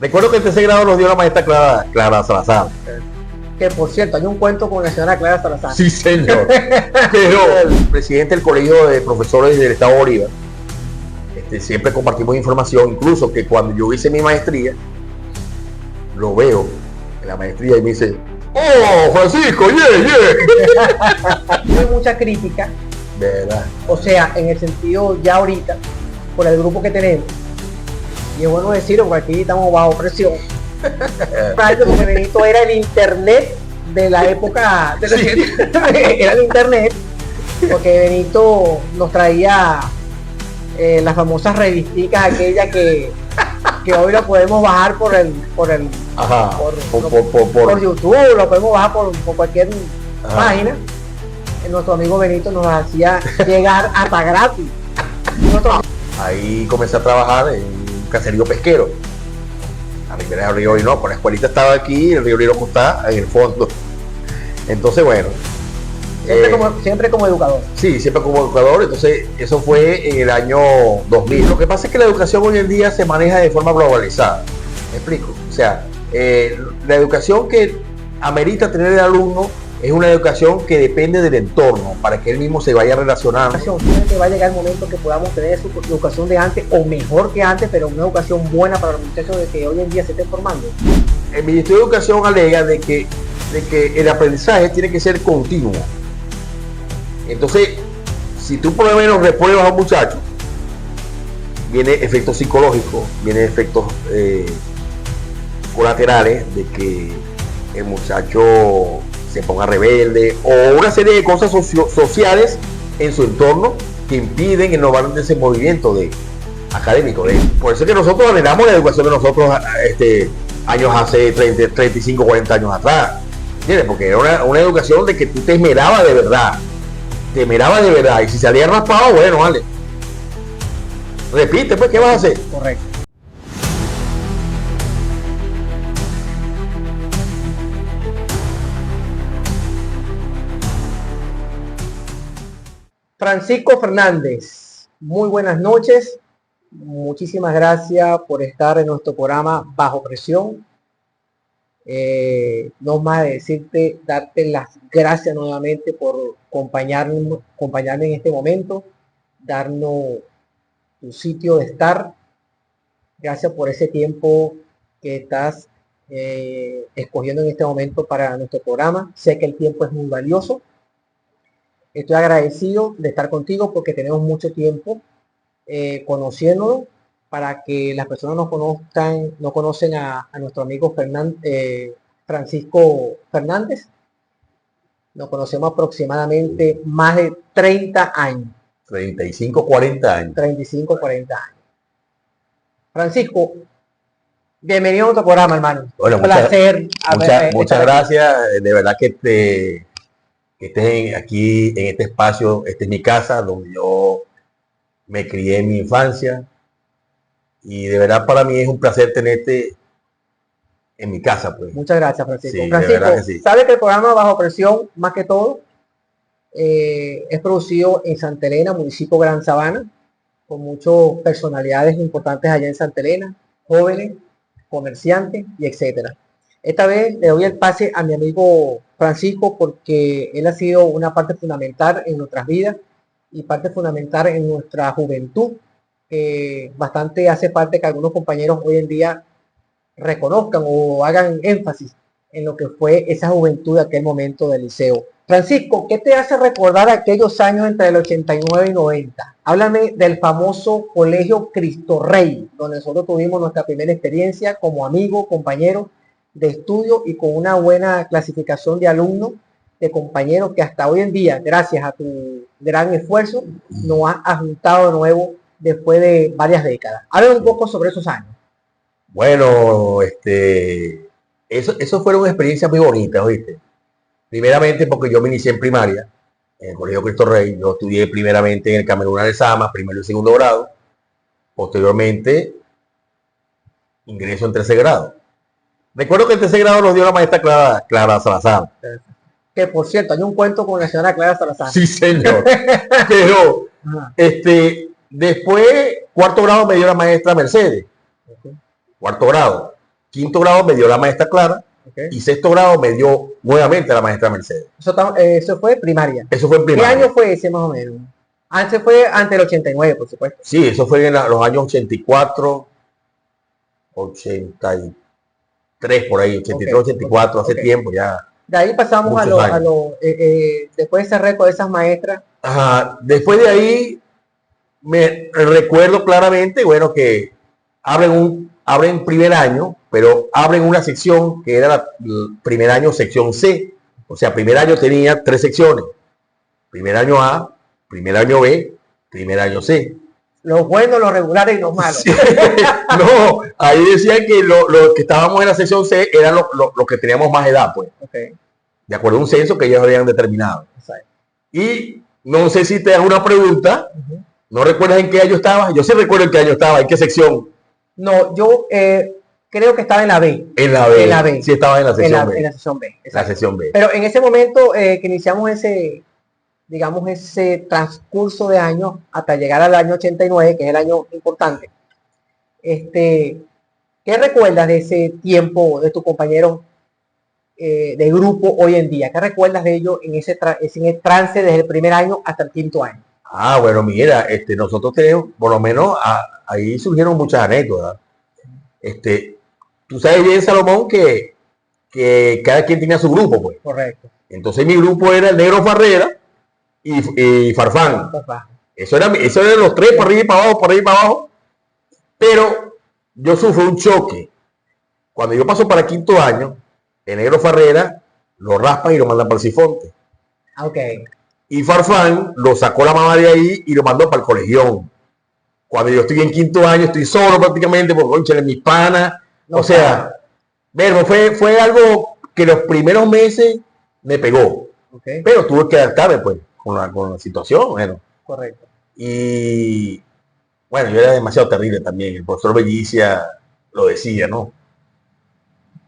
Recuerdo que el tercer grado nos dio la maestra Clara Salazar. Que por cierto, hay un cuento con la señora Clara Salazar. Sí, señor. Pero el presidente del Colegio de Profesores del Estado Bolívar, siempre compartimos información, incluso que cuando yo hice mi maestría, lo veo en la maestría y me dice, ¡oh, Francisco, Hay mucha crítica, ¿verdad? o sea, en el sentido ya ahorita, por el grupo que tenemos, y es bueno decirlo porque aquí estamos bajo presión, porque Benito era el internet de la época, era el internet, porque Benito nos traía las famosas revisticas aquellas que hoy lo podemos bajar por YouTube, lo podemos bajar por cualquier página. Nuestro amigo Benito nos hacía llegar hasta gratis. Ahí comencé a trabajar en un caserío pesquero, a ribera del río Orinoco. La escuelita estaba aquí, el río Orinoco está en el fondo. Entonces, bueno, siempre como educador. Sí, siempre como educador. Entonces, eso fue en el año 2000. Lo que pasa es que la educación hoy en día se maneja de forma globalizada. ¿Me explico? O sea, la educación que amerita tener el alumno es una educación que depende del entorno para que él mismo se vaya relacionando. Que va a llegar el momento que podamos tener su educación de antes o mejor que antes, pero una educación buena para los muchachos de que hoy en día se estén formando. El Ministerio de Educación alega de que el aprendizaje tiene que ser continuo. Entonces, si tú por lo menos repruebas a un muchacho, viene efectos psicológicos, viene efectos colaterales de que el muchacho se ponga rebelde o una serie de cosas sociales en su entorno que impiden el normal desenvolvimiento académico de él. Por eso es que nosotros anhelamos la educación de nosotros años hace 30, 35, 40 años atrás. ¿Entiendes? Porque era una educación de que tú te esmerabas de verdad. Y si salía raspado, bueno, vale. Repite, pues, ¿qué vas a hacer? Correcto. Francisco Fernández, muy buenas noches. Muchísimas gracias por estar en nuestro programa Bajo Presión. No más de decirte, darte las gracias nuevamente por acompañarme en este momento, darnos tu sitio de estar. Gracias por ese tiempo que estás escogiendo en este momento para nuestro programa. Sé que el tiempo es muy valioso. Estoy agradecido de estar contigo porque tenemos mucho tiempo conociéndonos. Para que las personas no conocen a nuestro amigo Francisco Fernández. Nos conocemos aproximadamente más de 30 años. 35, 40 años. 35, 40 años. Francisco, bienvenido a nuestro programa, hermano. Bueno, un placer. Muchas gracias. De verdad que estés aquí en este espacio. Esta es mi casa, donde yo me crié en mi infancia. Y de verdad para mí es un placer tenerte en mi casa, pues. Muchas gracias, Francisco. Sí, Francisco, sí. sabe que el programa Bajo Presión, más que todo, es producido en Santa Elena, municipio Gran Sabana, con muchas personalidades importantes allá en Santa Elena, jóvenes, comerciantes y etcétera. Esta vez le doy el pase a mi amigo Francisco porque él ha sido una parte fundamental en nuestras vidas y parte fundamental en nuestra juventud. Bastante hace parte que algunos compañeros hoy en día reconozcan o hagan énfasis en lo que fue esa juventud de aquel momento del liceo. Francisco, ¿qué te hace recordar aquellos años entre el 89 y 90? Háblame del famoso Colegio Cristo Rey, donde nosotros tuvimos nuestra primera experiencia como amigos, compañeros de estudio y con una buena clasificación de alumnos, de compañeros que hasta hoy en día, gracias a tu gran esfuerzo, nos has juntado de nuevo después de varias décadas. Háblame un poco sobre esos años. Bueno, eso fueron experiencias muy bonitas, ¿oíste? Primeramente porque yo me inicié en primaria, en el Colegio Cristo Rey. Yo estudié primeramente en el Cameruna de Sama, primero y segundo grado. Posteriormente, ingreso en tercer grado. Recuerdo que en tercer grado nos dio la maestra Clara Salazar. Que por cierto, hay un cuento con la señora Clara Salazar. Sí, señor. Pero, después, cuarto grado me dio la maestra Mercedes. Cuarto grado. quinto grado me dio la maestra Clara, Okay. y sexto grado me dio nuevamente la maestra Mercedes. Eso fue primaria. Eso fue en ¿Qué primaria. año fue ese más o menos? Antes fue ante el 89, por supuesto. Sí, eso fue en los años 84, 83, por ahí, 83, Okay, 84, hace okay. tiempo ya. De ahí pasamos Muchos años. después de ese récord de esas maestras. Ajá. Después de ahí me recuerdo claramente, bueno, que abren primer año, pero abren una sección que era el primer año sección C. O sea, primer año tenía 3 secciones. Primer año A, primer año B, primer año C. Los buenos, los regulares y los malos. Sí. No, ahí decían que los que estábamos en la sección C eran los que teníamos más edad, pues. Okay. De acuerdo a un censo que ellos habían determinado. Exacto. Y no sé si te hago una pregunta. ¿No recuerdas en qué año estabas? Yo sí recuerdo en qué año estaba, en qué sección. No, yo creo que estaba en la B. En la B. En la B. Sí, estaba en la sección B. En la sección B. La Exacto. sección B. Pero en ese momento que iniciamos digamos, ese transcurso de años hasta llegar al año 89, que es el año importante, ¿qué recuerdas de ese tiempo de tus compañeros de grupo hoy en día? ¿Qué recuerdas de ellos en ese trance desde el primer año hasta el quinto año? Ah, bueno, mira, nosotros tenemos, por lo menos ahí surgieron muchas anécdotas. Tú sabes bien, Salomón, que cada quien tenía su grupo, pues. Correcto. Entonces mi grupo era el Negro Farrera y Farfán. Papá. Eso eran los tres, para arriba y para abajo, para arriba y para abajo. Pero yo sufro un choque. Cuando yo paso para quinto año, el Negro Farrera lo raspan y lo mandan para el Sifonte. Ok. Y Farfán lo sacó la mamá de ahí y lo mandó para el colegión. Cuando yo estoy en quinto año, estoy solo prácticamente, porque conchale, mis panas. No, o sea, verbo, fue algo que los primeros meses me pegó. Okay. Pero tuve que adaptarme, pues, con la situación, bueno. Correcto. Y bueno, yo era demasiado terrible también. El profesor Bellicia lo decía, ¿no?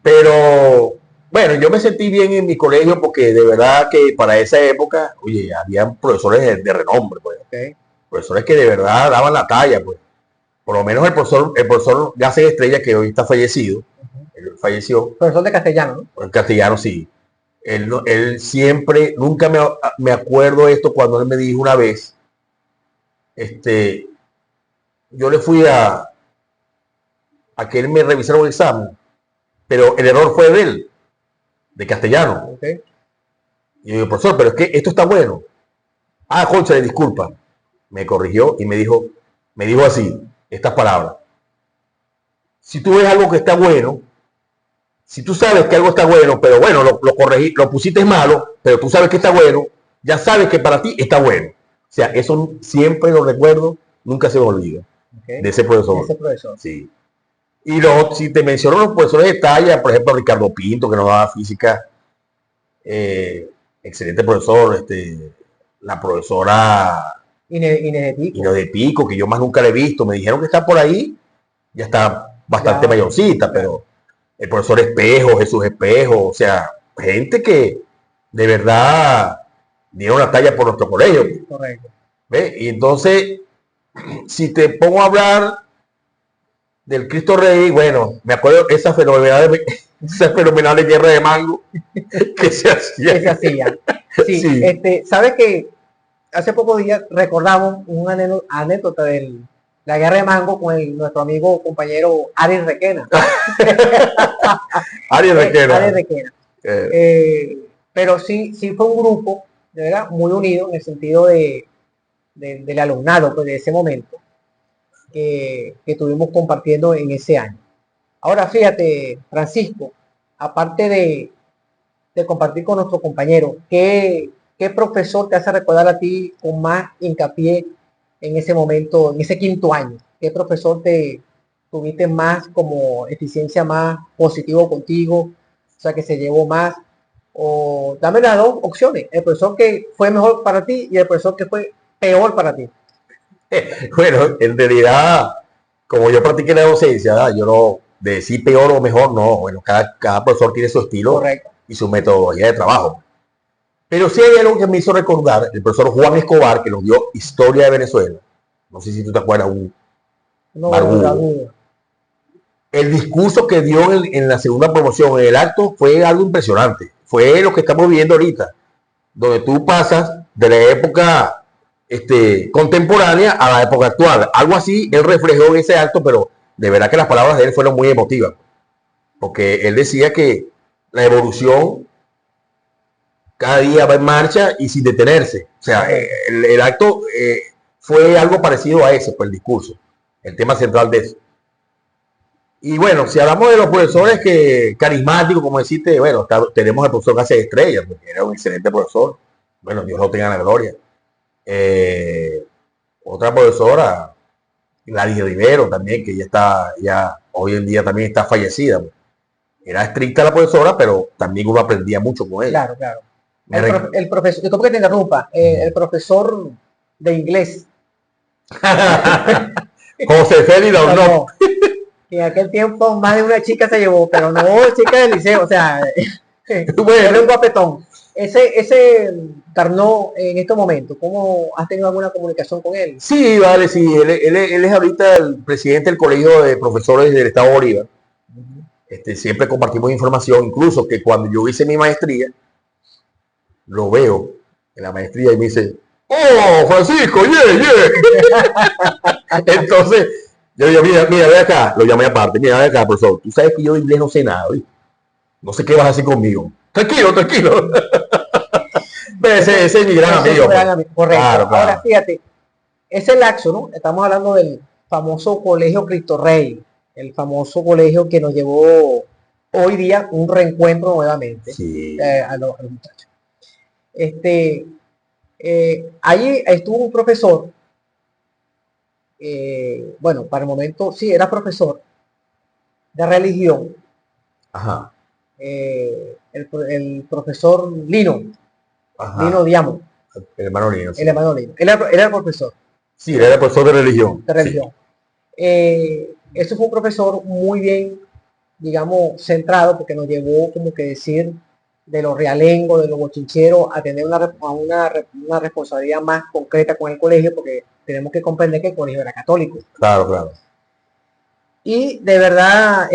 Pero bueno, yo me sentí bien en mi colegio porque de verdad que para esa época, oye, había profesores de renombre, pues. Okay. Profesores que de verdad daban la talla, pues. Por lo menos el profesor Gase Estrella, que hoy está fallecido, él falleció. Profesor de castellano, ¿no? En castellano, sí. Él siempre, nunca me acuerdo esto cuando él me dijo una vez, yo le fui a que él me revisara un examen, pero el error fue de él, de castellano. Okay. Y yo digo, profesor, pero es que esto está bueno. Ah, concha, disculpa. Me corrigió y me dijo así, estas palabras. Si tú ves algo que está bueno, si tú sabes que algo está bueno, pero bueno, lo corregí, lo pusiste malo, pero tú sabes que está bueno, ya sabes que para ti está bueno. O sea, eso siempre lo recuerdo, nunca se me olvida. Okay. De ese profesor. De ese profesor. Sí. Y si te menciono los profesores de talla, por ejemplo, Ricardo Pinto, que nos daba física, excelente profesor, la profesora Inés de Pico, que yo más nunca la he visto, me dijeron que está por ahí, ya está bastante mayorcita, pero el profesor Espejo, Jesús Espejo, o sea, gente que de verdad dieron la talla por nuestro colegio. Correcto. ¿Ves? Y entonces, si te pongo a hablar del Cristo Rey, bueno, me acuerdo esa fenomenal guerra de mango que se hacía. Sí, sí. Sabes que hace pocos días recordamos una anécdota de la guerra de mango con nuestro amigo compañero Aries Requena. Aries Requena. Pero sí fue un grupo, de verdad, muy unido en el sentido del alumnado, pues, de ese momento que estuvimos compartiendo en ese año. Ahora fíjate, Francisco, aparte de compartir con nuestro compañero, ¿qué profesor te hace recordar a ti con más hincapié en ese momento, en ese quinto año? ¿Qué profesor tuviste más como eficiencia más positivo contigo? O sea, que se llevó más. O dame las dos opciones, el profesor que fue mejor para ti y el profesor que fue peor para ti. Bueno, en realidad, como yo practiqué la docencia, ¿verdad? Yo no de decir peor o mejor, no. Bueno, cada profesor tiene su estilo. Correcto. Y su metodología de trabajo. Pero sí hay algo que me hizo recordar el profesor Juan Escobar, que nos dio Historia de Venezuela. No sé si tú te acuerdas, un barbudo. el discurso que dio en la segunda promoción, en el acto, fue algo impresionante. Fue lo que estamos viendo ahorita, donde tú pasas de la época contemporánea a la época actual. Algo así él reflejó en ese acto, pero de verdad que las palabras de él fueron muy emotivas, porque él decía que la evolución cada día va en marcha y sin detenerse. O sea, el acto fue algo parecido a ese, pues el discurso, el tema central de eso. Y bueno, si hablamos de los profesores que carismáticos, como deciste, bueno, tenemos al profesor Cáceres Estrella, porque era un excelente profesor. Bueno, Dios lo tenga en la gloria. Otra profesora, Gladys Rivero también, que ya hoy en día también está fallecida. Era estricta la profesora, pero también uno aprendía mucho con ella. Claro, claro. El profesor, disculpa que te interrumpa, el profesor de inglés. José Félix no, que en aquel tiempo más de una chica se llevó, pero no chica del liceo, o sea, era un guapetón. Ese Carnot en estos momentos, ¿cómo has tenido alguna comunicación con él? Sí, vale, sí, él es ahorita el presidente del Colegio de Profesores del Estado Bolívar. Siempre compartimos información, incluso que cuando yo hice mi maestría, lo veo en la maestría y me dice, ¡oh, Francisco, yeah! Entonces, yo digo, mira, ve acá, lo llamé aparte, mira, ve acá, profesor, tú sabes que yo de inglés no sé nada, ¿sí? No sé qué vas a hacer conmigo. Tranquilo. ese es mi gran amigo. Correcto. Claro. Ahora, fíjate, ese laxo, ¿no? Estamos hablando del famoso Colegio Cristo Rey, el famoso colegio que nos llevó hoy día un reencuentro nuevamente a los muchachos. Allí estuvo un profesor, bueno, para el momento sí, era profesor de religión. Ajá. El profesor Lino. Ajá. Lino Diamo. El hermano Lino. Sí. El hermano Lino. Él era el profesor. Sí, él era el profesor de religión. De religión. Sí. Eso fue un profesor muy bien, digamos, centrado, porque nos llevó, como que decir, de los realengos, de los bochincheros, a tener una responsabilidad más concreta con el colegio, porque tenemos que comprender que el colegio era católico. Claro. Y de verdad,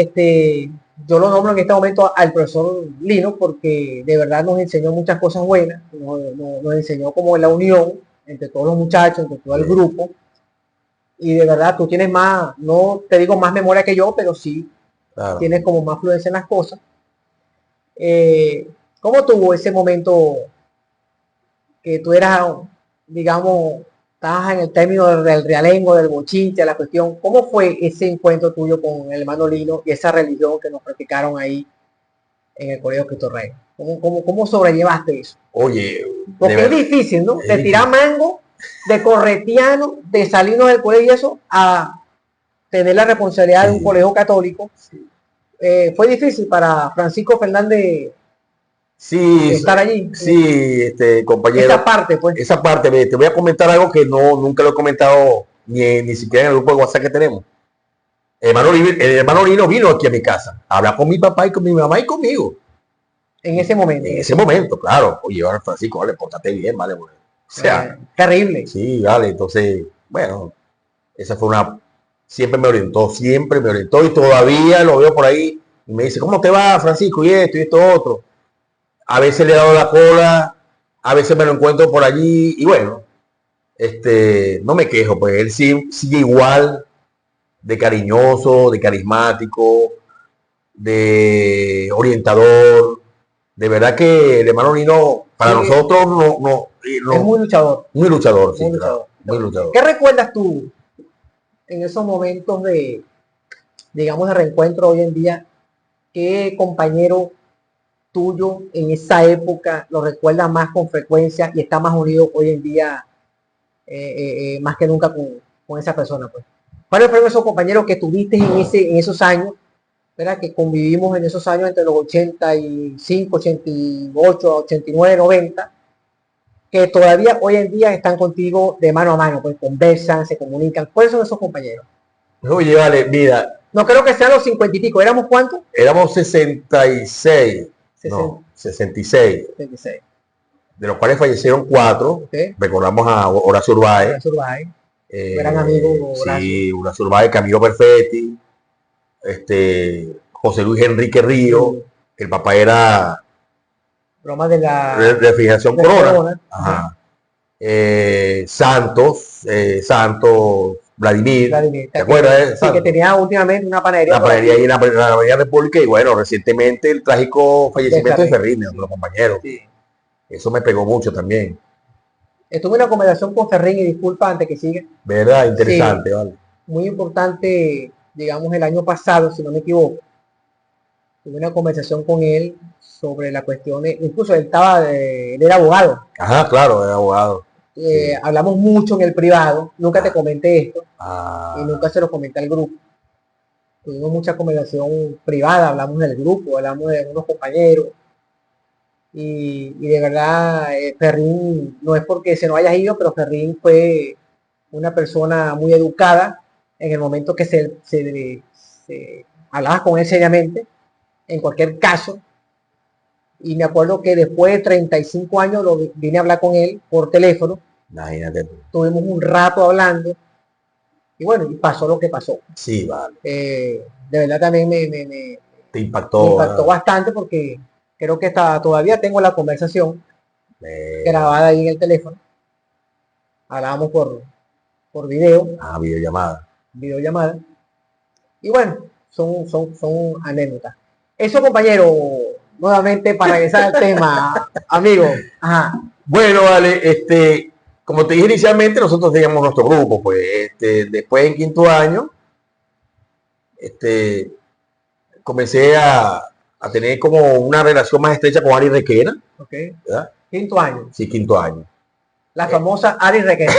yo lo nombro en este momento al profesor Lino, porque de verdad nos enseñó muchas cosas buenas, nos enseñó como la unión entre todos los muchachos, entre todo el grupo. Y de verdad tú tienes más, no te digo más memoria que yo, pero sí tienes como más fluencia en las cosas. ¿Cómo tuvo ese momento que tú eras, digamos, estabas en el término del realengo, del bochinche, la cuestión? ¿Cómo fue ese encuentro tuyo con el hermano Lino y esa religión que nos practicaron ahí en el Colegio Cristo Rey? ¿Cómo sobrellevaste eso? Oye, porque es difícil, ¿no? De tirar mango, de corretiano, de salirnos del colegio y eso, a tener la responsabilidad de un colegio católico. Fue difícil para Francisco Fernández estar allí. Sí, compañero. Esa parte, pues. Esa parte, te voy a comentar algo que nunca lo he comentado ni siquiera en el grupo de WhatsApp que tenemos. El hermano Lino vino aquí a mi casa, habla con mi papá y con mi mamá y conmigo. En ese momento. En ese momento, claro. Oye, ahora Francisco, vale, pórtate bien, vale. Bueno. O sea, terrible. Sí, vale. Entonces, bueno, esa fue siempre me orientó y todavía lo veo por ahí y me dice, ¿cómo te va, Francisco? Y esto otro. A veces le he dado la cola, a veces me lo encuentro por allí y bueno, no me quejo, pues él sigue igual de cariñoso, de carismático, de orientador. De verdad que el hermano Lino para nosotros es muy luchador. Muy luchador, sí, claro, muy luchador. ¿Qué recuerdas tú en esos momentos de, digamos, de reencuentro hoy en día? ¿Qué compañero tuyo en esa época lo recuerdas más con frecuencia y está más unido hoy en día más que nunca con esa persona? Pues, ¿cuáles fueron esos compañeros que tuviste en esos años? ¿Verdad? Que convivimos en esos años entre los 85, 88, 89, 90, que todavía hoy en día están contigo de mano a mano, pues conversan, se comunican. ¿Cuáles son esos compañeros? Oye, vale, mira. No creo que sean los 50 y pico. ¿Éramos cuántos? Éramos 66. No, 66. De los cuales fallecieron 4. Okay. Recordamos a Horacio Urbáez. Gran amigo Horacio. Sí, Horacio Urbáez, Camilo Perfetti. José Luis Enrique Río, el papá era Broma de la refrigeración de Corona. Corona. Ajá. Santos, Vladimir, Vladimir, ¿te acuerdas de sí, que Santos? tenía últimamente una panadería La por panadería aquí ahí en la Avenida República y bueno, recientemente el trágico de fallecimiento de Ferrín. Ferrín, nuestro compañero. Sí. Eso me pegó mucho también. Tuve una conversación con Ferrín y disculpa antes que siga. ¿Verdad? Sí, Interesante, ¿vale? muy importante, digamos, el año pasado, si no me equivoco. Tuve una conversación con él sobre la cuestión incluso él era abogado. Ajá, claro, era abogado. Sí. Hablamos mucho en el privado, nunca te comenté esto y Ah, nunca se lo comenté al grupo. Tuvimos mucha conversación privada, hablamos del grupo, hablamos de unos compañeros y de verdad Ferrín, no es porque se nos haya ido, pero Ferrín fue una persona muy educada en el momento que se hablaba con él seriamente, en cualquier caso. Y me acuerdo que después de 35 años vine a hablar con él por teléfono. imagínate tú. Tuvimos un rato hablando y bueno, y pasó lo que pasó. Sí, vale. De verdad también me Te impactó. impactó bastante porque creo que todavía tengo la conversación grabada ahí en el teléfono. Hablábamos por video, videollamada. Y bueno, son anécdotas. Eso, compañero, nuevamente para regresar al tema, amigo. Ajá. Bueno, vale, como te dije inicialmente, nosotros teníamos nuestro grupo, pues, después en quinto año, comencé a tener como una relación más estrecha con Ari Requena. Ok. ¿Verdad? Quinto año. Sí, quinto año. La famosa Ari Requena.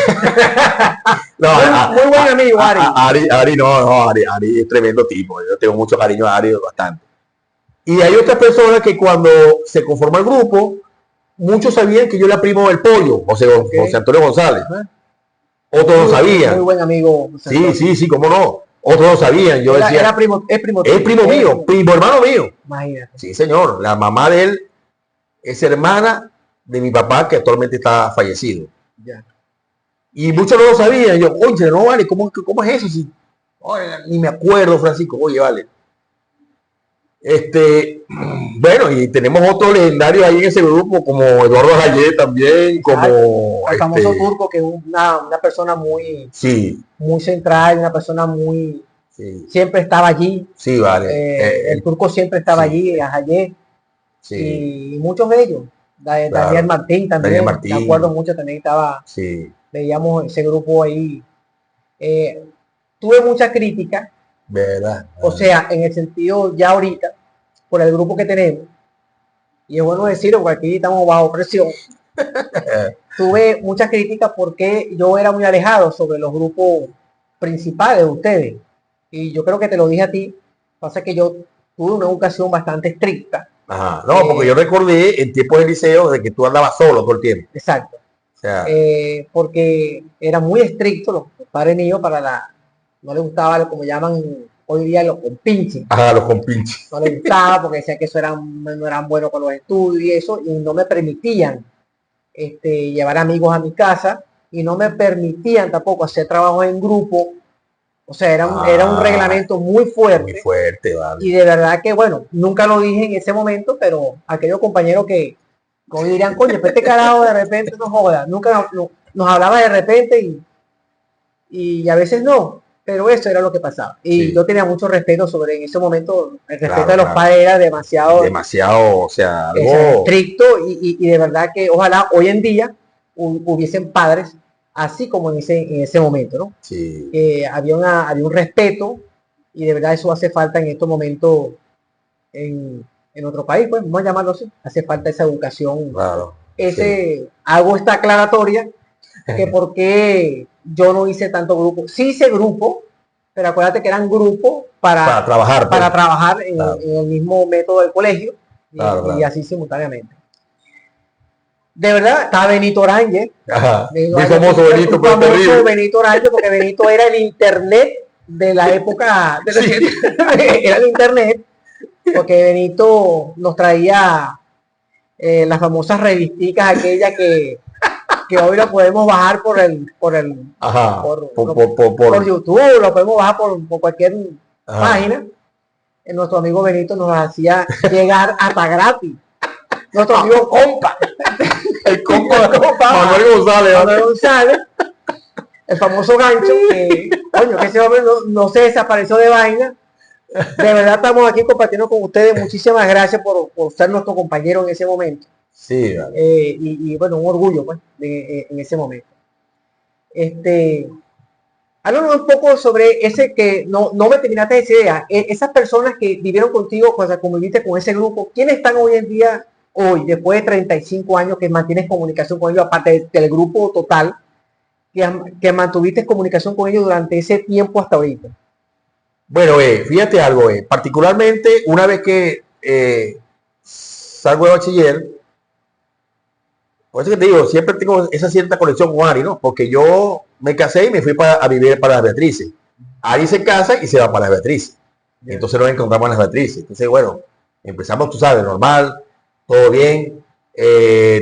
No, muy buen amigo, Ari. Ari es tremendo tipo. Yo tengo mucho cariño a Ari, bastante. Y hay otras personas que cuando se conformó el grupo, muchos sabían que yo era primo del Pollo, José Antonio González. Otros no sabían. Muy buen amigo. Sí, cómo no. Otros no sabían. Yo decía, es primo mío, primo hermano mío. Imagínate. Sí, señor. La mamá de él es hermana de mi papá, que actualmente está fallecido. Ya. Y muchos no lo sabían. Yo, oye, no vale, ¿cómo es eso? Si, oye, ni me acuerdo, Francisco. Oye, vale. Bueno, y tenemos otros legendarios ahí en ese grupo, como Eduardo Jayé también, como el famoso Turco, que es una persona muy central, una persona muy siempre estaba allí. Sí, vale. El Turco siempre estaba allí, a Jayé. Y muchos de ellos. Daniel Martín también, me acuerdo mucho, también estaba, veíamos ese grupo ahí. Tuve mucha crítica, ¿verdad? O sea, en el sentido ya ahorita, por el grupo que tenemos, y es bueno decirlo porque aquí estamos bajo presión, tuve mucha crítica porque yo era muy alejado sobre los grupos principales de ustedes, y yo creo que te lo dije a ti, pasa que yo tuve una educación bastante estricta. Ajá. No, porque yo recordé en tiempos de liceo de que tú andabas solo todo el tiempo. Exacto. O sea, porque era muy estricto los padres míos no les gustaba, como llaman hoy día, los compinches. Ajá, los compinches. No les gustaba porque decían que eso no eran buenos con los estudios y eso, y no me permitían llevar amigos a mi casa y no me permitían tampoco hacer trabajos en grupo. O sea, era un reglamento muy fuerte. Muy fuerte, vale. Y de verdad que, bueno, nunca lo dije en ese momento, pero aquellos compañeros que hoy dirían, coño, este carajo de repente no joda. Nunca nos hablaba de repente y a veces no. Pero eso era lo que pasaba. Y yo tenía mucho respeto en ese momento, el respeto de los padres era demasiado, o sea, algo estricto y de verdad que ojalá hoy en día hubiesen padres así como en ese momento, ¿no? Sí. Había un respeto y de verdad eso hace falta en estos momentos en otro país, pues vamos a llamarlo así, hace falta esa educación. Claro. Hago esta aclaratoria que por qué yo no hice tanto grupo. Sí hice grupo, pero acuérdate que eran grupos para trabajar en el mismo método del colegio y así simultáneamente. De verdad, estaba Benito Orange. Muy famoso Benito. Benito Orange, porque Benito era el internet de la época. Era el internet, porque Benito nos traía las famosas revisticas aquellas que hoy lo podemos bajar por YouTube, lo podemos bajar por cualquier página. nuestro amigo Benito nos hacía llegar hasta gratis. Nuestro amigo compa, El compa compa Manuel González. Manuel González, el famoso gancho, que, coño, que ese hombre no se desapareció de vaina. De verdad estamos aquí compartiendo con ustedes. Muchísimas gracias por ser nuestro compañero en ese momento. Sí, vale. Y bueno, un orgullo pues, en ese momento. Háblanos un poco sobre ese que no me terminaste de decir idea. Esas personas que vivieron contigo, o sea, conviviste con ese grupo, ¿quiénes están hoy en día, después de 35 años, que mantienes comunicación con ellos, aparte del grupo total, que mantuviste comunicación con ellos durante ese tiempo hasta ahorita? Bueno, fíjate algo, particularmente una vez que salgo de bachiller, por eso que te digo, siempre tengo esa cierta conexión con Ari, ¿no? Porque yo me casé y me fui a vivir para las Beatrices. Ari se casa y se va para las Beatrices. Entonces nos encontramos en las Beatrices. Entonces, bueno, empezamos, tú sabes, normal, todo bien.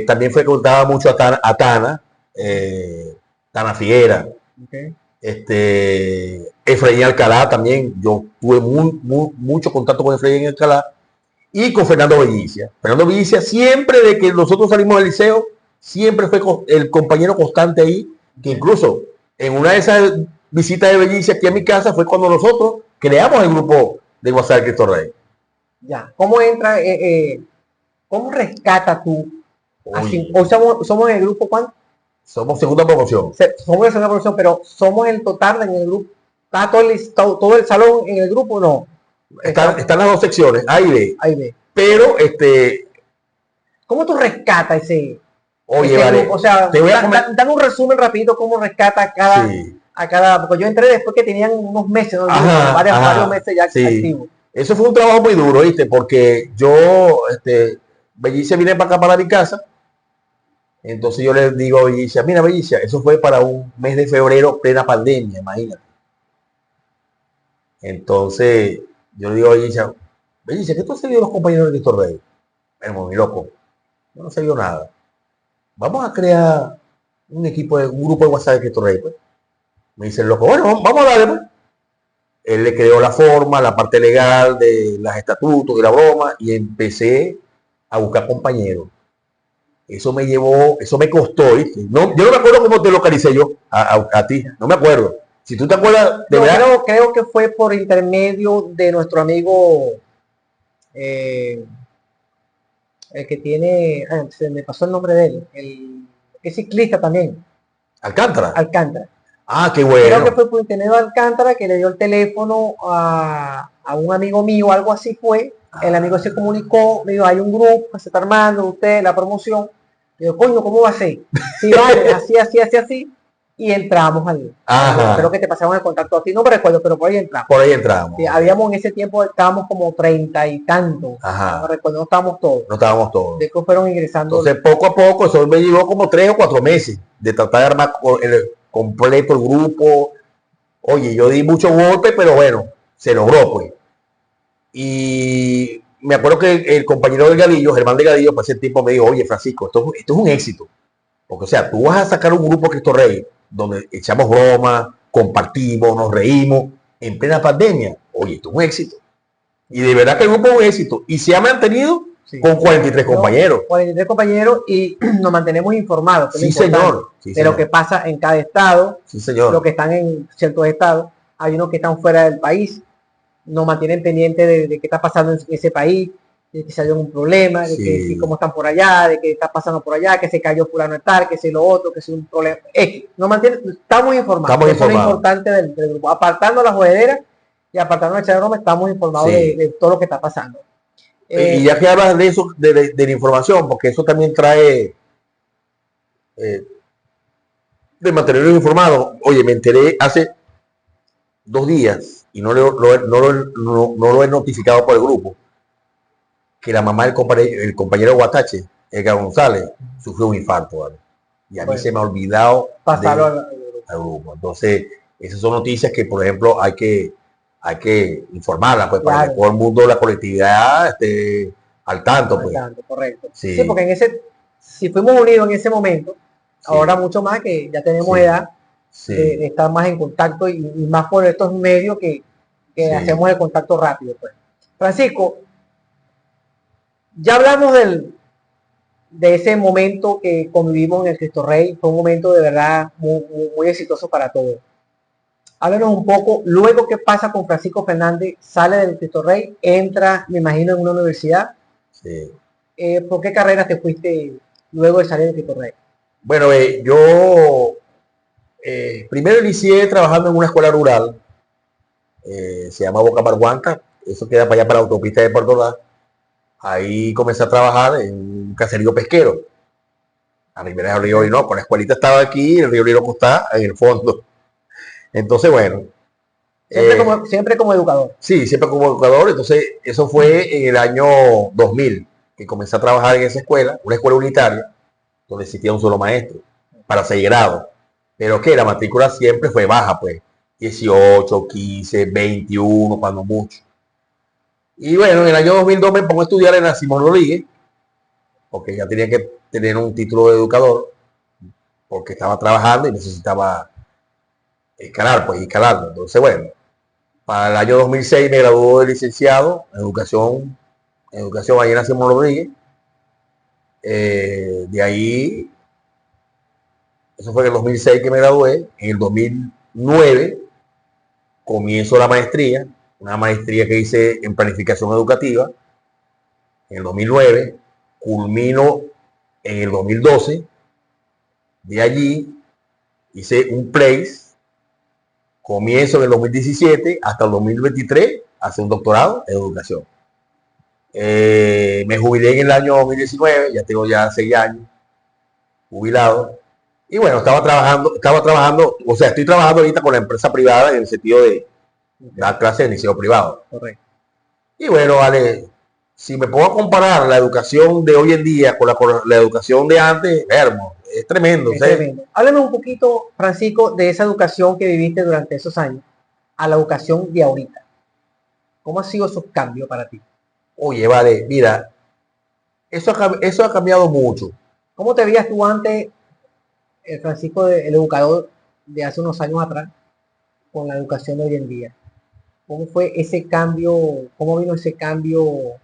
También frecuentaba mucho a Tana, Tana Figuera. Okay. Efraín Alcalá también. Yo tuve mucho contacto con Efraín Alcalá y con Fernando Bellicia. Fernando Bellicia, siempre de que nosotros salimos del liceo, siempre fue el compañero constante ahí, que incluso en una de esas visitas de Bellicia aquí a mi casa fue cuando nosotros creamos el grupo de WhatsApp de Cristo Rey. Ya, ¿cómo entra, cómo rescata tú? Así, hoy somos en el grupo, ¿cuánto? Somos segunda promoción. Somos de segunda promoción, pero somos el total en el grupo. ¿Está todo el salón en el grupo o no? Están las dos secciones, A y B. A y B. Pero, ¿cómo tú rescatas ese? Oye, ese vale, grupo? O sea, te voy a dan un resumen rapidito cómo rescata a cada, porque yo entré después que tenían unos meses, ¿no? Varios meses ya activos. Eso fue un trabajo muy duro, ¿viste? Porque yo, Bellicia vine para acá, para mi casa. Entonces yo le digo a Bellicia, mira Bellicia, eso fue para un mes de febrero, plena pandemia, imagínate. Entonces yo le digo a Bellicia, ¿qué tú has seguido los compañeros de Cristo Rey? Bueno, mi loco, yo no he seguido nada. Vamos a crear un grupo de WhatsApp de Cristo Rey, pues. Me dice el loco, bueno, vamos a darle, pues. Él le creó la forma, la parte legal de los estatutos, de la broma, y empecé a buscar compañeros. Eso me costó, ¿viste? No, yo no me acuerdo cómo te localicé yo a ti, no me acuerdo. Si tú te acuerdas, de verdad. Creo que fue por intermedio de nuestro amigo, el que tiene, se me pasó el nombre de él, es ciclista también. Alcántara. Ah, qué bueno. Creo que fue por intermedio de Alcántara que le dio el teléfono a un amigo mío, algo así fue. El amigo se comunicó, me dijo, hay un grupo que se está armando, usted, la promoción. Digo, coño, ¿cómo va a ser? Sí, vale, así. Y entramos ahí. Creo que te pasaron el contacto a ti, no me recuerdo, pero por ahí entramos. Por ahí entramos. Sí, habíamos en ese tiempo, estábamos como 30 y tantos. No me recuerdo, no estábamos todos. No estábamos todos. Después fueron ingresando. Entonces, poco a poco, eso me llevó como 3 o 4 meses de tratar de armar completo el grupo. Oye, yo di muchos golpes, pero bueno, se logró, pues. Y me acuerdo que el compañero Delgadillo, Germán Delgadillo, pues ese tiempo me dijo, oye, Francisco, esto es un éxito. Porque, o sea, tú vas a sacar un grupo Cristo Rey, donde echamos bromas, compartimos, nos reímos, en plena pandemia. Oye, esto es un éxito. Y de verdad que el grupo es un éxito. Y se ha mantenido con 43 compañeros. 43 compañeros y nos mantenemos informados. Sí, señor. De lo que pasa en cada estado. Sí, señor. Lo que están en ciertos estados. Hay unos que están fuera del país. Nos mantienen pendientes de qué está pasando en ese país, de que se haya un problema, de que cómo están por allá, de qué está pasando por allá, que se cayó fulano de tal, que es lo otro, que es un problema. Nos mantienen, estamos informados. Eso es lo importante del grupo. Apartando las jodederas y apartando la echar de broma, estamos informados de todo lo que está pasando. Y ya que hablas de eso, de la información, porque eso también trae de mantenerlos informados. Oye, me enteré hace 2 días y no lo he notificado por el grupo, que la mamá del compañero Guatache, Edgar González, sufrió un infarto, ¿vale? Y a mí se me ha olvidado pasarlo al grupo. Entonces, esas son noticias que, por ejemplo, hay que informarlas, pues, para que todo el mundo, la colectividad, esté al tanto, pues. Correcto. Sí, porque si fuimos unidos en ese momento, ahora mucho más que ya tenemos edad, de estar más en contacto y más por estos medios que hacemos el contacto rápido, pues. Francisco, ya hablamos de ese momento que convivimos en el Cristo Rey. Fue un momento de verdad muy exitoso para todos. Háblanos un poco, luego qué pasa con Francisco Fernández, sale del Cristo Rey, entra, me imagino, en una universidad. Sí. ¿Por qué carrera te fuiste luego de salir del Cristo Rey? Bueno, yo primero inicié trabajando en una escuela rural, se llama Boca Marguanta, eso queda para allá para la autopista de Puerto Ordaz. Ahí comencé a trabajar en un caserío pesquero, a Ribera del Río Orinoco. La escuelita estaba aquí, el río Orinoco está en el fondo. Entonces, bueno. Siempre como educador. Sí, siempre como educador. Entonces, eso fue en el año 2000, que comencé a trabajar en esa escuela, una escuela unitaria, donde existía un solo maestro, para 6 grados. Pero que la matrícula siempre fue baja, pues. 18, 15, 21, cuando mucho. Y bueno, en el año 2002 me pongo a estudiar en la Simón Rodríguez, porque ya tenía que tener un título de educador, porque estaba trabajando y necesitaba escalar, pues escalando. Entonces, bueno, para el año 2006 me graduó de licenciado en educación ahí en la Simón Rodríguez. De ahí, eso fue en el 2006 que me gradué. En el 2009 comienzo la maestría, una maestría que hice en planificación educativa. En el 2009 culmino en el 2012. De allí hice un place, comienzo en el 2017 hasta el 2023 a hacer un doctorado en educación. Me jubilé en el año 2019, ya tengo ya 6 años jubilado. Y bueno, estaba trabajando, o sea, estoy trabajando ahorita con la empresa privada en el sentido de dar clases en liceo privado. Correcto. Y bueno, vale, si me pongo a comparar la educación de hoy en día con la educación de antes, hermoso, es tremendo. Es tremendo. Háblame un poquito, Francisco, de esa educación que viviste durante esos años a la educación de ahorita. ¿Cómo ha sido esos cambios para ti? Oye, vale, mira, eso ha cambiado mucho. ¿Cómo te veías tú antes, Francisco, el educador de hace unos años atrás, con la educación de hoy en día? ¿Cómo fue ese cambio? ¿Cómo vino ese cambio? O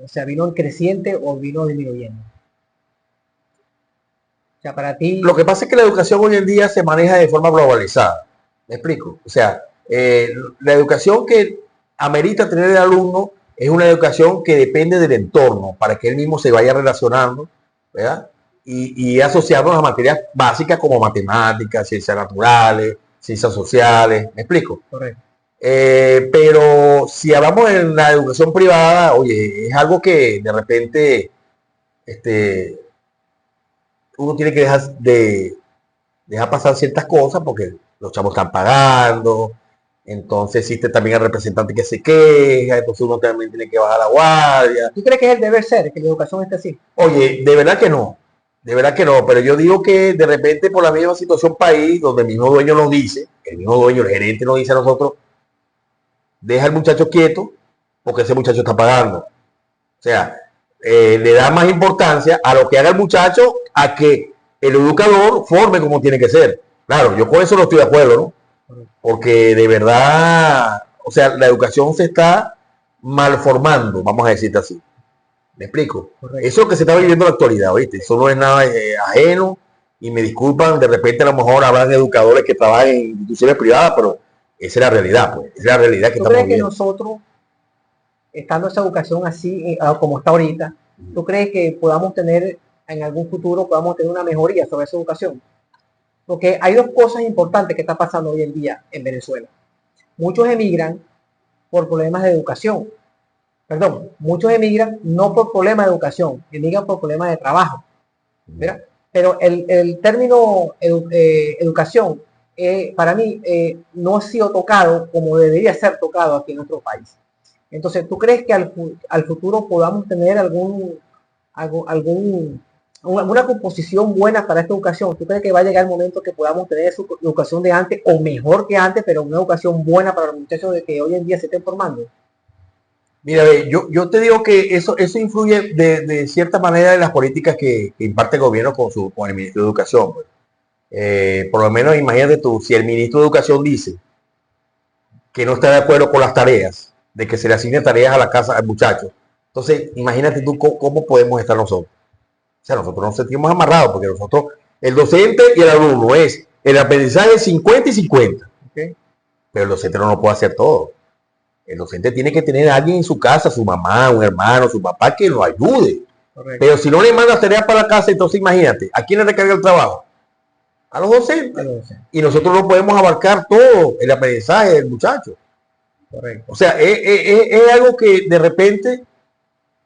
sea, ¿vino en creciente o vino disminuyendo? O sea, para ti... Lo que pasa es que la educación hoy en día se maneja de forma globalizada. ¿Me explico? O sea, la educación que amerita tener el alumno es una educación que depende del entorno para que él mismo se vaya relacionando, ¿verdad? Y asociando las materias básicas como matemáticas, ciencias naturales, ciencias sociales. ¿Me explico? Correcto. Pero si hablamos de la educación privada, oye, es algo que de repente uno tiene que dejar pasar ciertas cosas porque los chavos están pagando. Entonces existe también el representante que se queja, entonces uno también tiene que bajar la guardia. ¿Tú crees que es el deber ser, que la educación esté así? Oye, de verdad que no, pero yo digo que de repente por la misma situación país, donde el mismo dueño nos dice, el mismo dueño, el gerente nos dice a nosotros, deja al muchacho quieto porque ese muchacho está pagando. O sea, le da más importancia a lo que haga el muchacho a que el educador forme como tiene que ser. Claro, yo con eso no estoy de acuerdo, ¿no? Porque de verdad, o sea, la educación se está malformando, vamos a decirte así. ¿Me explico? Correcto. Eso es lo que se está viviendo en la actualidad, ¿oíste? Eso no es nada ajeno, y me disculpan, de repente a lo mejor habrán de educadores que trabajan en instituciones privadas, pero esa es la realidad, pues. Esa es la realidad que estamos viviendo. ¿Tú crees que nosotros, estando esa educación así como está ahorita, tú crees que podamos tener, en algún futuro, podamos tener una mejoría sobre esa educación? Porque hay dos cosas importantes que están pasando hoy en día en Venezuela. Muchos emigran por problemas de educación. Perdón, muchos emigran no por problemas de educación, emigran por problemas de trabajo. ¿Verdad? Pero el término educación, para mí, no ha sido tocado como debería ser tocado aquí en nuestro país. Entonces, ¿tú crees que al futuro podamos tener alguna composición buena para esta educación? ¿Tú crees que va a llegar el momento que podamos tener su educación de antes o mejor que antes, pero una educación buena para los muchachos de que hoy en día se estén formando? Mira, yo te digo que eso influye de cierta manera en las políticas que imparte el gobierno con el ministro de Educación. Pues. Por lo menos imagínate tú, si el ministro de Educación dice que no está de acuerdo con las tareas, de que se le asignen tareas a la casa al muchacho. Entonces, imagínate tú cómo podemos estar nosotros. O sea, nosotros nos sentimos amarrados porque nosotros, el docente y el alumno es el aprendizaje 50 y 50. ¿Okay? Pero el docente no lo puede hacer todo. El docente tiene que tener a alguien en su casa, su mamá, un hermano, su papá, que lo ayude. Correcto. Pero si no le mandas tareas para la casa, entonces imagínate, ¿a quién le recarga el trabajo? A los docentes. Y nosotros no podemos abarcar todo el aprendizaje del muchacho. Correcto. O sea, es algo que de repente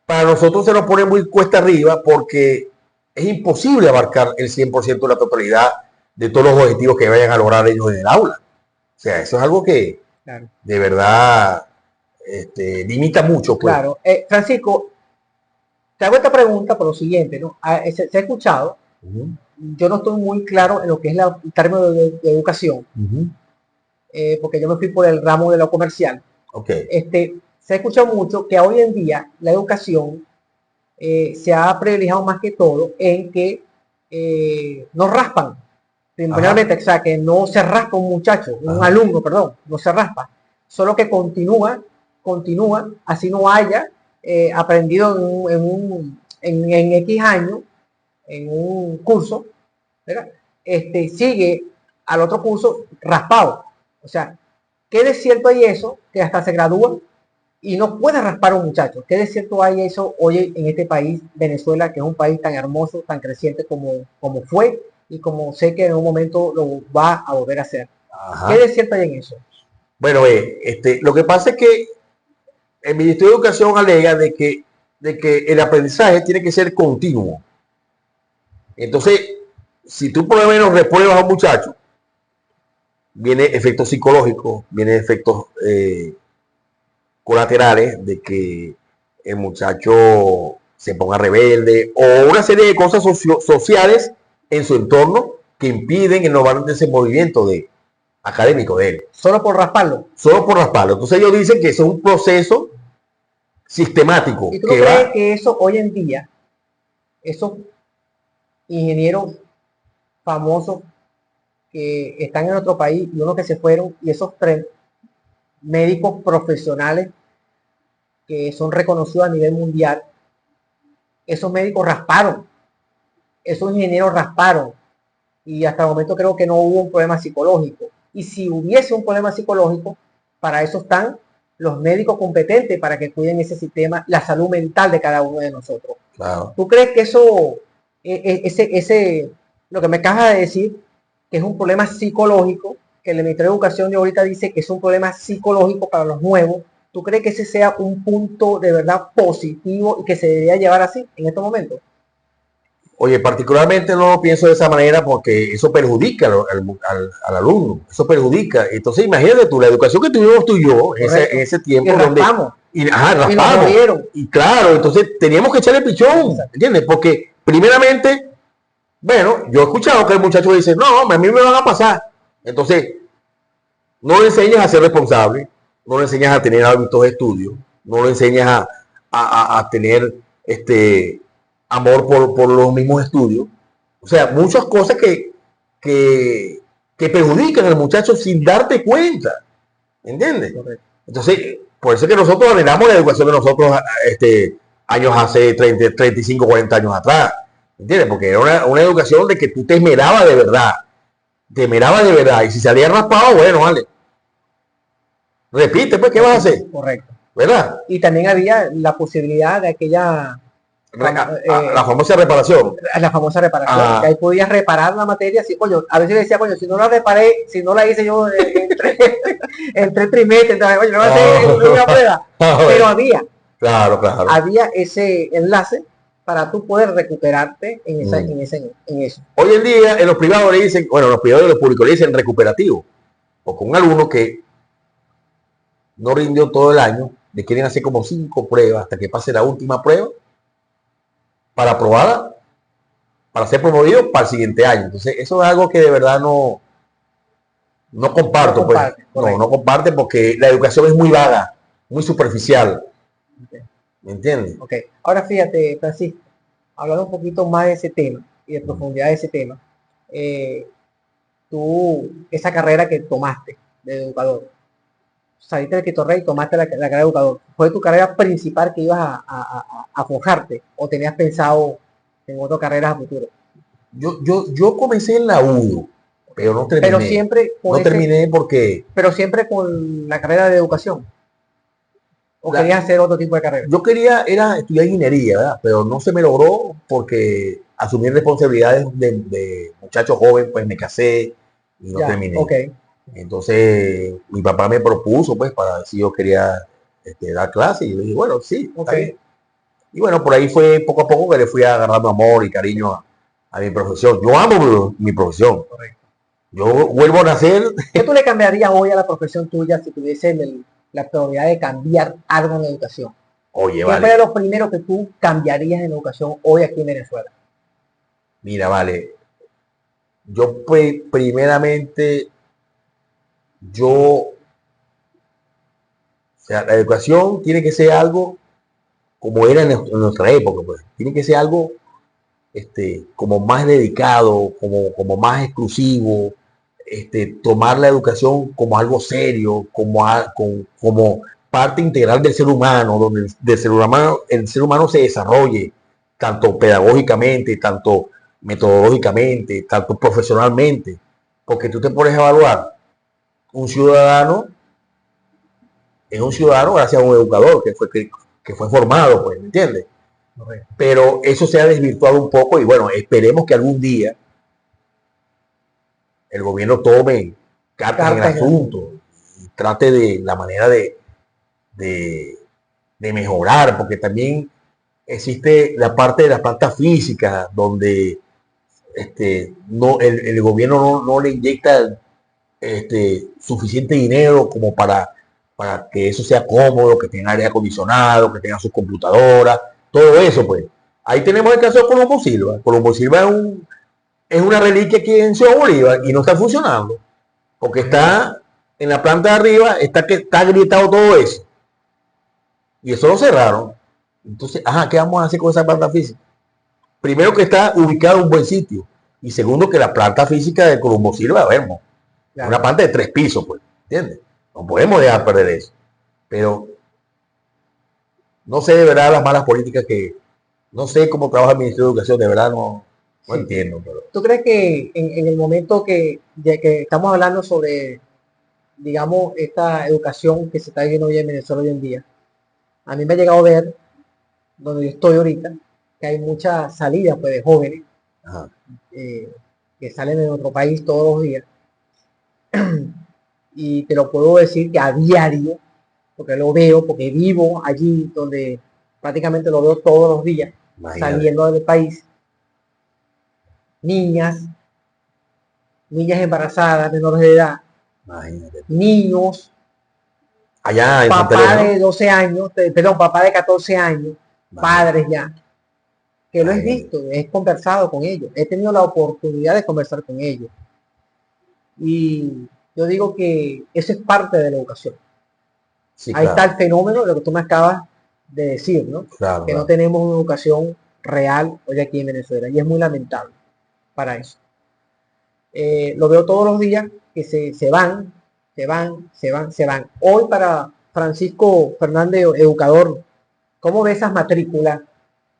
para nosotros se nos pone muy cuesta arriba porque es imposible abarcar el 100% de la totalidad de todos los objetivos que vayan a lograr ellos en el aula. O sea, eso es algo que claro, de verdad limita mucho. Pues. Claro. Francisco, te hago esta pregunta por lo siguiente, ¿no? Se ha escuchado, yo no estoy muy claro en lo que es el término de educación, porque yo me fui por el ramo de lo comercial. Okay. Se ha escuchado mucho que hoy en día la educación se ha privilegiado más que todo en que no raspan, primeramente, o sea, que no se raspa un muchacho, un alumno, perdón, no se raspa, solo que continúa, así no haya aprendido en X años, en un curso, ¿verdad? Sigue al otro curso raspado. O sea, ¿qué de cierto hay eso? Que hasta se gradúa y no puede raspar a un muchacho. ¿Qué de cierto hay eso hoy en este país, Venezuela, que es un país tan hermoso, tan creciente como fue y como sé que en un momento lo va a volver a hacer? Ajá. ¿Qué de cierto hay en eso? Bueno, lo que pasa es que el Ministerio de Educación alega de que el aprendizaje tiene que ser continuo. Entonces, si tú por lo menos repruebas a un muchacho, viene efectos psicológicos, viene efectos colaterales de que el muchacho se ponga rebelde o una serie de cosas sociales en su entorno que impiden el normal desenvolvimiento académico de él. Solo por rasparlo. Solo por rasparlo. Entonces ellos dicen que eso es un proceso sistemático. ¿Y tú no crees que eso hoy en día, esos ingenieros famosos que están en otro país y unos que se fueron, y esos 3 médicos profesionales que son reconocidos a nivel mundial, esos médicos rasparon, esos ingenieros rasparon, y hasta el momento creo que no hubo un problema psicológico? Y si hubiese un problema psicológico, para eso están los médicos competentes para que cuiden ese sistema, la salud mental de cada uno de nosotros. Claro. ¿Tú crees que eso, lo que me acabas de decir, que es un problema psicológico, que el Ministerio de Educación de ahorita dice que es un problema psicológico para los nuevos? ¿Tú crees que ese sea un punto de verdad positivo y que se debería llevar así en estos momentos? Oye, particularmente no lo pienso de esa manera porque eso perjudica al alumno, eso perjudica. Entonces imagínate tú, la educación que tuvimos tú y yo en ese tiempo. Y raspamos. Raspamos. Y claro, entonces teníamos que echarle pichón, ¿entiendes? Porque primeramente, bueno, yo he escuchado que el muchacho dice, no, a mí me van a pasar. Entonces, no le enseñas a ser responsable, no le enseñas a tener hábitos de estudio, no le enseñas a tener amor por los mismos estudios. O sea, muchas cosas que perjudican al muchacho sin darte cuenta. ¿Entiendes? Correcto. Entonces, por eso es que nosotros anhelamos la educación de nosotros años hace 30, 35, 40 años atrás. ¿Entiendes? Porque era una educación de que tú te esmerabas de verdad. Te esmerabas de verdad. Y si salía raspado, bueno, vale. Repite, pues, ¿qué vas a hacer? Correcto. ¿Verdad? Y también había la posibilidad de aquella... la famosa reparación. La famosa reparación. Que ahí podías reparar la materia. Si, coño, a veces decía, coño, si no la reparé, si no la hice yo en 3 trimestres, entonces, coño, no va a hacer una prueba. Pero había. Claro, claro. Había ese enlace para tú poder recuperarte en eso. Hoy en día, en los privados le dicen, bueno, en los privados y en los públicos le dicen recuperativo. O con un alumno que no rindió todo el año, le quieren hacer como 5 pruebas hasta que pase la última prueba para aprobarla, para ser promovido para el siguiente año. Entonces, eso es algo que de verdad no comparto. No comparte porque la educación es muy vaga, muy superficial. Okay. ¿Me entiendes? Ok. Ahora fíjate, Francisco, hablando un poquito más de ese tema y de profundidad de ese tema, tú, esa carrera que tomaste de educador, saliste del Cristo Rey y tomaste la carrera de educador. ¿Fue tu carrera principal que ibas a forjarte o tenías pensado en otra carrera a futuro? Yo comencé en la U, pero no Pero terminé. siempre con No terminé porque pero siempre con la carrera de educación. ¿O la- querías hacer otro tipo de carrera? yo quería era estudiar ingeniería, ¿verdad? Pero no se me logró porque asumir responsabilidades de muchacho joven, pues me casé y no Ya, terminé. ok, Entonces mi papá me propuso, pues, para ver si yo quería dar clases y yo le dije, bueno, sí, ok. está bien. Y bueno, por ahí fue poco a poco que le fui agarrando amor y cariño a mi profesión. Yo amo mi profesión. Correcto. Yo vuelvo a nacer. ¿Qué tú le cambiarías hoy a la profesión tuya si tuviese la probabilidad de cambiar algo en la educación? Oye, ¿Qué vale, fuera lo primero que tú cambiarías en la educación hoy aquí en Venezuela? mira, vale. Yo, pues, primeramente, o sea, la educación tiene que ser algo como era en nuestra época, pues. Tiene que ser algo como más dedicado, como más exclusivo, tomar la educación como algo serio, como parte integral del ser humano, donde el ser humano se desarrolle tanto pedagógicamente, tanto metodológicamente, tanto profesionalmente, porque tú te pones a evaluar un ciudadano, es un ciudadano gracias a un educador que fue formado, pues, ¿me entiendes? Correcto. Pero eso se ha desvirtuado un poco y bueno, esperemos que algún día el gobierno tome cartas en el asunto y trate de la manera de, de mejorar, porque también existe la parte de la planta física donde el gobierno no le inyecta suficiente dinero como para que eso sea cómodo, que tenga aire acondicionado, que tenga sus computadoras, todo eso pues. Ahí tenemos el caso de Colombo Silva. Colombo Silva es una reliquia aquí en Ciudad Bolívar y no está funcionando porque está en la planta de arriba, está gritado todo eso. Y eso lo cerraron. Entonces, ajá, ¿qué vamos a hacer con esa planta física? Primero que está ubicado en un buen sitio. Y segundo que la planta física de Colombo Silva, vemos, es una planta de 3 pisos, pues, ¿entiendes? No podemos dejar perder eso. Pero no sé de verdad las malas políticas no sé cómo trabaja el Ministerio de Educación, de verdad no Sí. entiendo. Pero ¿Tú crees que en el momento que estamos hablando sobre, digamos, esta educación que se está viviendo hoy en Venezuela hoy en día, a mí me ha llegado a ver, donde yo estoy ahorita, que hay mucha salida pues, de jóvenes ajá, eh, que salen de nuestro país todos los días? Y te lo puedo decir que a diario, porque lo veo, porque vivo allí donde prácticamente lo veo todos los días, imagínate, saliendo del país, niñas, niñas embarazadas, menores de edad, imagínate. niños, Allá en Santa papá Elena, ¿no? de 12 años, perdón, papá de 14 años, Imagínate, padres ya, que lo he imagínate. visto, he conversado con ellos, he tenido la oportunidad de conversar con ellos. Y yo digo que eso es parte de la educación. Sí, Ahí está claro, el fenómeno de lo que tú me acabas de decir, ¿no? claro, Que no claro. tenemos una educación real hoy aquí en Venezuela y es muy lamentable para eso. Lo veo todos los días que se van, se van, se van, se van. Hoy para Francisco Fernández, educador, ¿cómo ves esas matrículas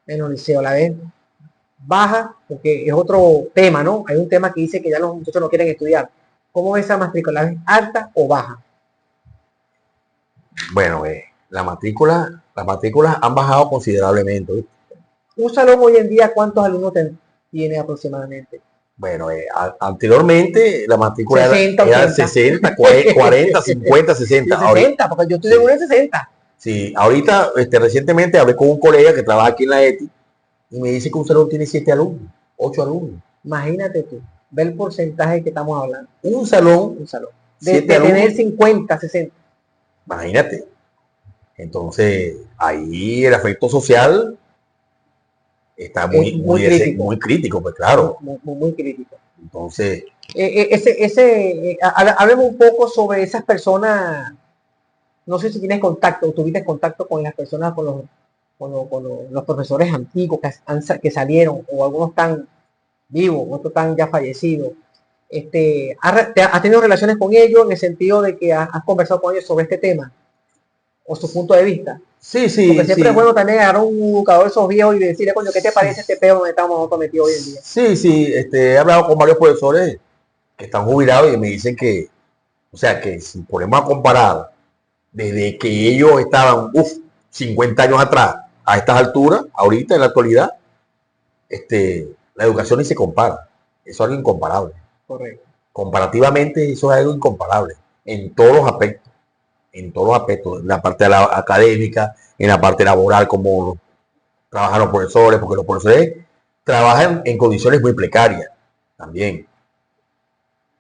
en el liceo? ¿La ves baja? Porque es otro tema, ¿no? Hay un tema que dice que ya los muchachos no quieren estudiar. ¿Cómo ves esa matrícula? ¿La ves alta o baja? Bueno, las matrículas han bajado considerablemente, ¿viste? Un salón hoy en día, ¿cuántos alumnos tiene aproximadamente? Bueno, anteriormente la matrícula 60, era 80. 60, 40, 50, 60. Y Ahorita, 60, porque yo estoy sí, seguro de 60. sí, ahorita, recientemente hablé con un colega que trabaja aquí en la ETI y me dice que un salón tiene 7 alumnos, 8 alumnos. Imagínate tú, ve el porcentaje que estamos hablando. Un salón, Un salón. De 7 tener alumnos, 50, 60. imagínate. Entonces, ahí el afecto social está Es muy crítico. muy crítico, pues Muy, claro. muy, muy crítico. Entonces, Hablemos un poco sobre esas personas. No sé si tienes contacto o tuviste contacto con las personas, con los profesores antiguos que salieron, o algunos están vivos, otros están ya fallecidos. ¿Has tenido relaciones con ellos en el sentido de que has conversado con ellos sobre este tema o su punto de vista? Sí, sí, Porque siempre sí. es bueno también agarrar un educador de esos viejos y decirle, coño, ¿qué te parece este pedo donde estamos nosotros metidos hoy en día? Sí, sí, he hablado con varios profesores que están jubilados y me dicen que, o sea, que si ponemos a comparar desde que ellos estaban, 50 años atrás, a estas alturas, ahorita en la actualidad, la educación ni se compara. Eso es algo incomparable. Correcto. Comparativamente, eso es algo incomparable en todos los aspectos. En todos los aspectos, en la parte académica, en la parte laboral, como trabajan los profesores, porque los profesores trabajan en condiciones muy precarias también.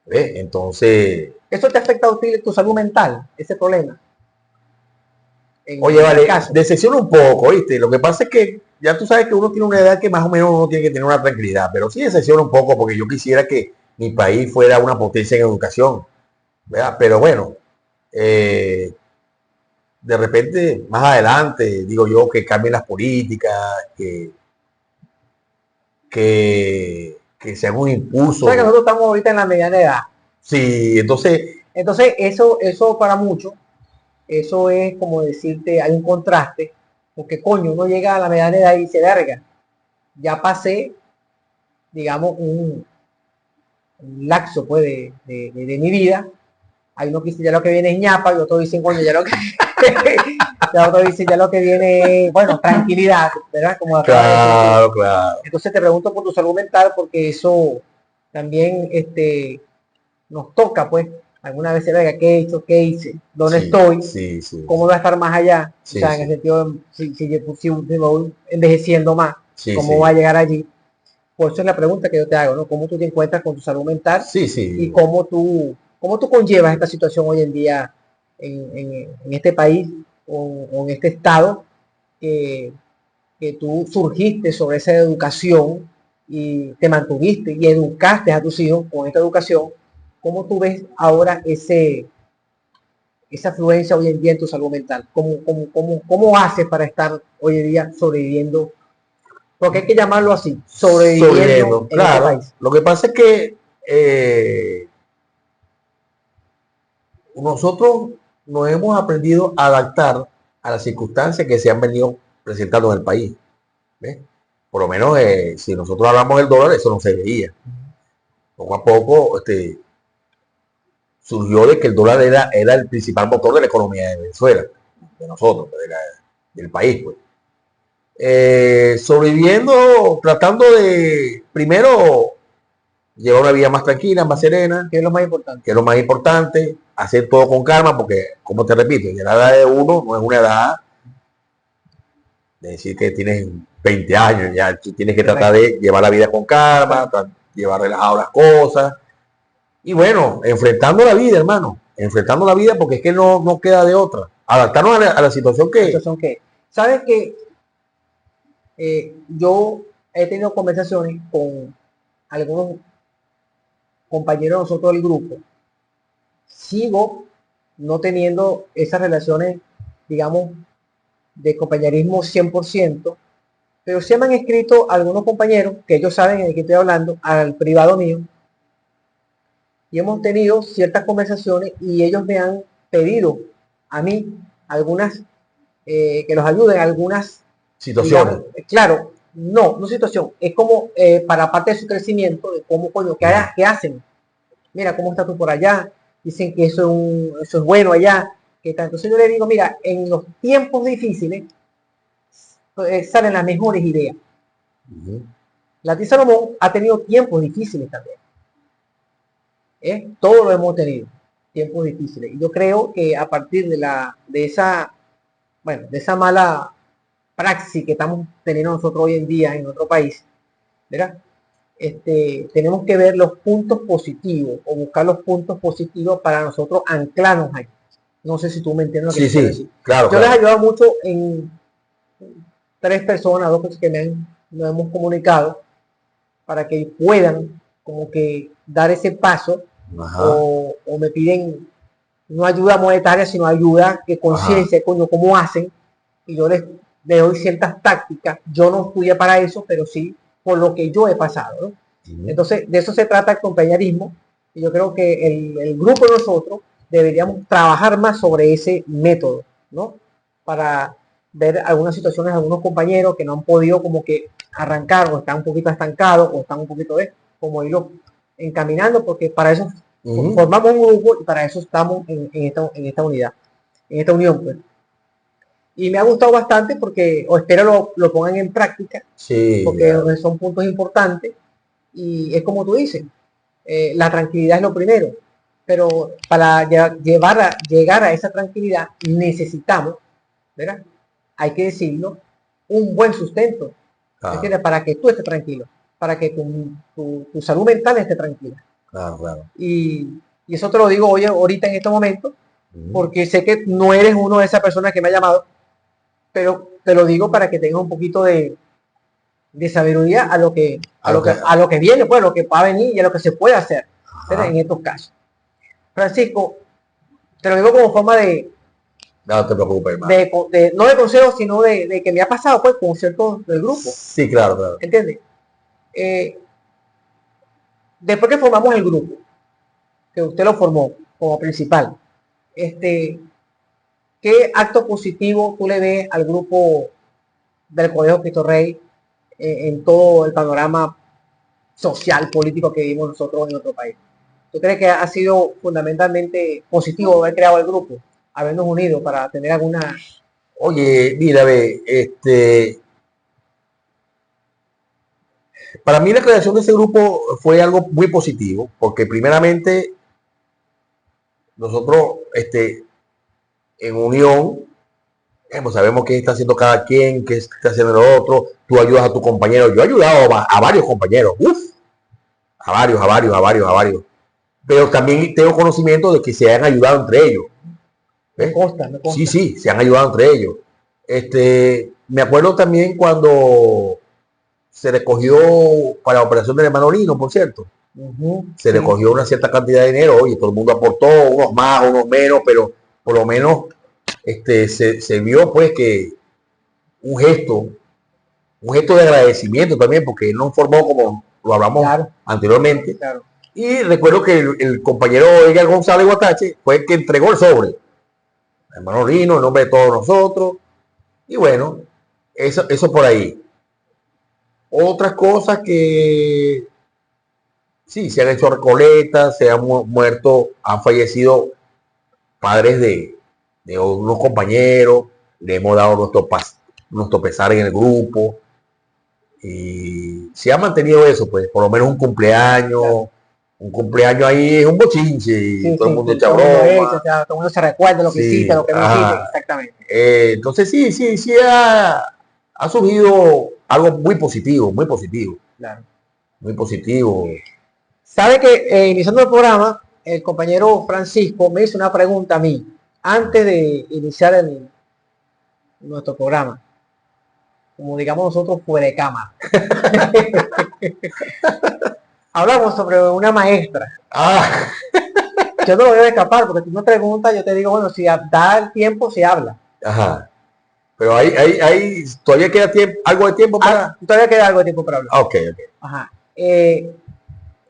¿Ves? Entonces, ¿Eso te afecta a ti, tu salud mental, ese problema? oye, vale, decepciona un poco, ¿viste? Lo que pasa es que ya tú sabes que uno tiene una edad que más o menos uno tiene que tener una tranquilidad, pero sí decepciona un poco porque yo quisiera que mi país fuera una potencia en educación, ¿verdad? Pero bueno, de repente, más adelante, digo yo, que cambien las políticas, que sean un impulso. O sea que nosotros estamos ahorita en la mediana edad. Sí, entonces... Entonces, eso para muchos, eso es como decirte, hay un contraste, porque coño, uno llega a la mediana edad y dice, verga, ya pasé, digamos, un lapso pues de mi vida. Hay uno que dice ya lo que viene es ñapa y otro dice coño ya lo que ya otro dice ya lo que viene, bueno, tranquilidad, ¿verdad? Como claro, claro. Entonces te pregunto por tu salud mental porque eso también nos toca pues alguna vez verga, ¿qué he hecho? ¿Qué hice? ¿Dónde estoy? Sí, sí, ¿Cómo voy a estar más allá? Sí, o sea, en el sentido de si me voy envejeciendo más, ¿cómo va a llegar allí? Por eso es la pregunta que yo te hago, ¿no? ¿Cómo tú te encuentras con tu salud mental? Y cómo tú conllevas esta situación hoy en día en este país o en este estado que tú surgiste sobre esa educación y te mantuviste y educaste a tus hijos con esta educación. ¿Cómo tú ves ahora esa afluencia hoy en día en tu salud mental? ¿Cómo haces para estar hoy en día sobreviviendo? Porque hay que llamarlo así, sobreviviendo en claro. este país. Lo que pasa es que nosotros nos hemos aprendido a adaptar a las circunstancias que se han venido presentando en el país. ¿Ves? Por lo menos, si nosotros hablamos del dólar, eso no se veía. Poco a poco surgió de que el dólar era el principal motor de la economía de Venezuela, de nosotros, del país. Pues. Sobreviviendo, tratando de, primero, llevar una vida más tranquila, más serena. Que es lo más importante. Que es lo más importante, hacer todo con calma, porque, como te repito, ya la edad de uno no es una edad de decir que tienes 20 años, ya tú tienes que tratar de llevar la vida con calma, llevar relajado las cosas. Y bueno, enfrentando la vida, hermano, enfrentando la vida porque es que no queda de otra. Adaptarnos a la situación que... ¿Sabes que yo he tenido conversaciones con algunos compañeros de nosotros del grupo? Sigo no teniendo esas relaciones, digamos, de compañerismo 100%, pero se me han escrito algunos compañeros que ellos saben de qué estoy hablando, al privado mío, y hemos tenido ciertas conversaciones y ellos me han pedido a mí algunas, que los ayuden algunas situaciones. Digamos, claro, no situación, es como para parte de su crecimiento, de cómo coño, ¿qué hacen? Mira, ¿cómo estás tú por allá? Dicen que eso es bueno allá. Entonces yo le digo, mira, en los tiempos difíciles salen las mejores ideas. La tía Salomón ha tenido tiempos difíciles también. Todos lo hemos tenido, tiempos difíciles. Y yo creo que a partir de esa mala praxis que estamos teniendo nosotros hoy en día en nuestro país, ¿verdad? Tenemos que ver los puntos positivos o buscar los puntos positivos para nosotros anclarnos ahí. No sé si tú me entiendes lo que quiero decir. Claro, yo les he ayudado mucho en 3 personas, 2 personas que nos hemos comunicado para que puedan como que dar ese paso o me piden no ayuda monetaria sino ayuda que conciencia, coño, cómo hacen, y yo les doy ciertas tácticas. Yo no estudié para eso, pero sí por lo que yo he pasado, ¿no? Entonces de eso se trata el compañerismo, Y yo creo que el grupo de nosotros deberíamos trabajar más sobre ese método, ¿no? Para ver algunas situaciones, algunos compañeros que no han podido como que arrancar o están un poquito estancados o están un poquito de como irlo encaminando, porque para eso formamos un grupo y para eso estamos en esta unidad, en esta unión, pues. Y me ha gustado bastante porque, o espero lo pongan en práctica, Sí, porque claro. son puntos importantes y es como tú dices, la tranquilidad es lo primero, pero para llegar a esa tranquilidad necesitamos, ¿verdad? Hay que decirlo, un buen sustento, ¿me Claro, entiendes? Para que tú estés tranquilo, para que tu salud mental esté tranquila. claro, claro. Y eso te lo digo hoy, ahorita en estos momentos, porque sé que no eres uno de esas personas que me ha llamado, pero te lo digo para que tengas un poquito de sabiduría A lo que, a lo que viene, pues, a lo que va a venir y a lo que se puede hacer, ¿verdad? En estos casos. Francisco, te lo digo como forma no te preocupes, hermano. no de consejo, sino de que me ha pasado, pues, con ciertos del grupo, Sí, claro, claro. ¿entiendes? Eh, Después que formamos el grupo, que usted lo formó como principal, este, ¿qué acto positivo tú le ves al grupo del Colegio Cristo Rey en todo el panorama social, político que vivimos nosotros en nuestro país? ¿Tú crees que ha sido fundamentalmente positivo haber creado el grupo, habernos unido para tener alguna... Oye, mira, ve, para mí la creación de ese grupo fue algo muy positivo, porque primeramente nosotros, en unión, pues sabemos qué está haciendo cada quien, qué está haciendo el otro, tú ayudas a tu compañero, yo he ayudado a varios compañeros, a varios, pero también tengo conocimiento de que se han ayudado entre ellos. Me ¿Ves? consta, me Sí, consta. sí, se han ayudado entre ellos. Me acuerdo también cuando se recogió para la operación del hermano Lino, por cierto. Se Sí, recogió una cierta cantidad de dinero, oye, todo el mundo aportó, unos más, unos menos, pero por lo menos se vio pues que un gesto, un gesto de agradecimiento también, porque no formó como lo hablamos claro, anteriormente. claro. Y recuerdo que el compañero Edgar González Guatache fue el que entregó el sobre. Hermano Lino, en nombre de todos nosotros. Y bueno, eso por ahí. Otras cosas que sí, se han hecho recoletas, se han muerto, han fallecido padres de unos compañeros, le hemos dado nuestro pesar en el grupo y se ha mantenido eso, pues por lo menos Claro. un cumpleaños ahí es un bochinche y Sí, todo el sí, mundo sí, echa todo el mundo echa, o broma, sea, todo el mundo se recuerda lo que hiciste, sí, lo que no hiciste, exactamente. entonces sí ha surgido algo muy positivo, muy positivo, Claro. muy positivo. Sabe que iniciando el programa, el compañero Francisco me hizo una pregunta a mí antes de iniciar nuestro programa, como digamos nosotros fuera de cámara. Hablamos sobre una maestra. Ah, Yo no lo voy a escapar porque tú me preguntas, yo te digo, bueno, si da el tiempo, se habla. ajá. Pero todavía queda algo de tiempo para. Todavía queda algo de tiempo para hablar. Ah, ok, ok. Ajá.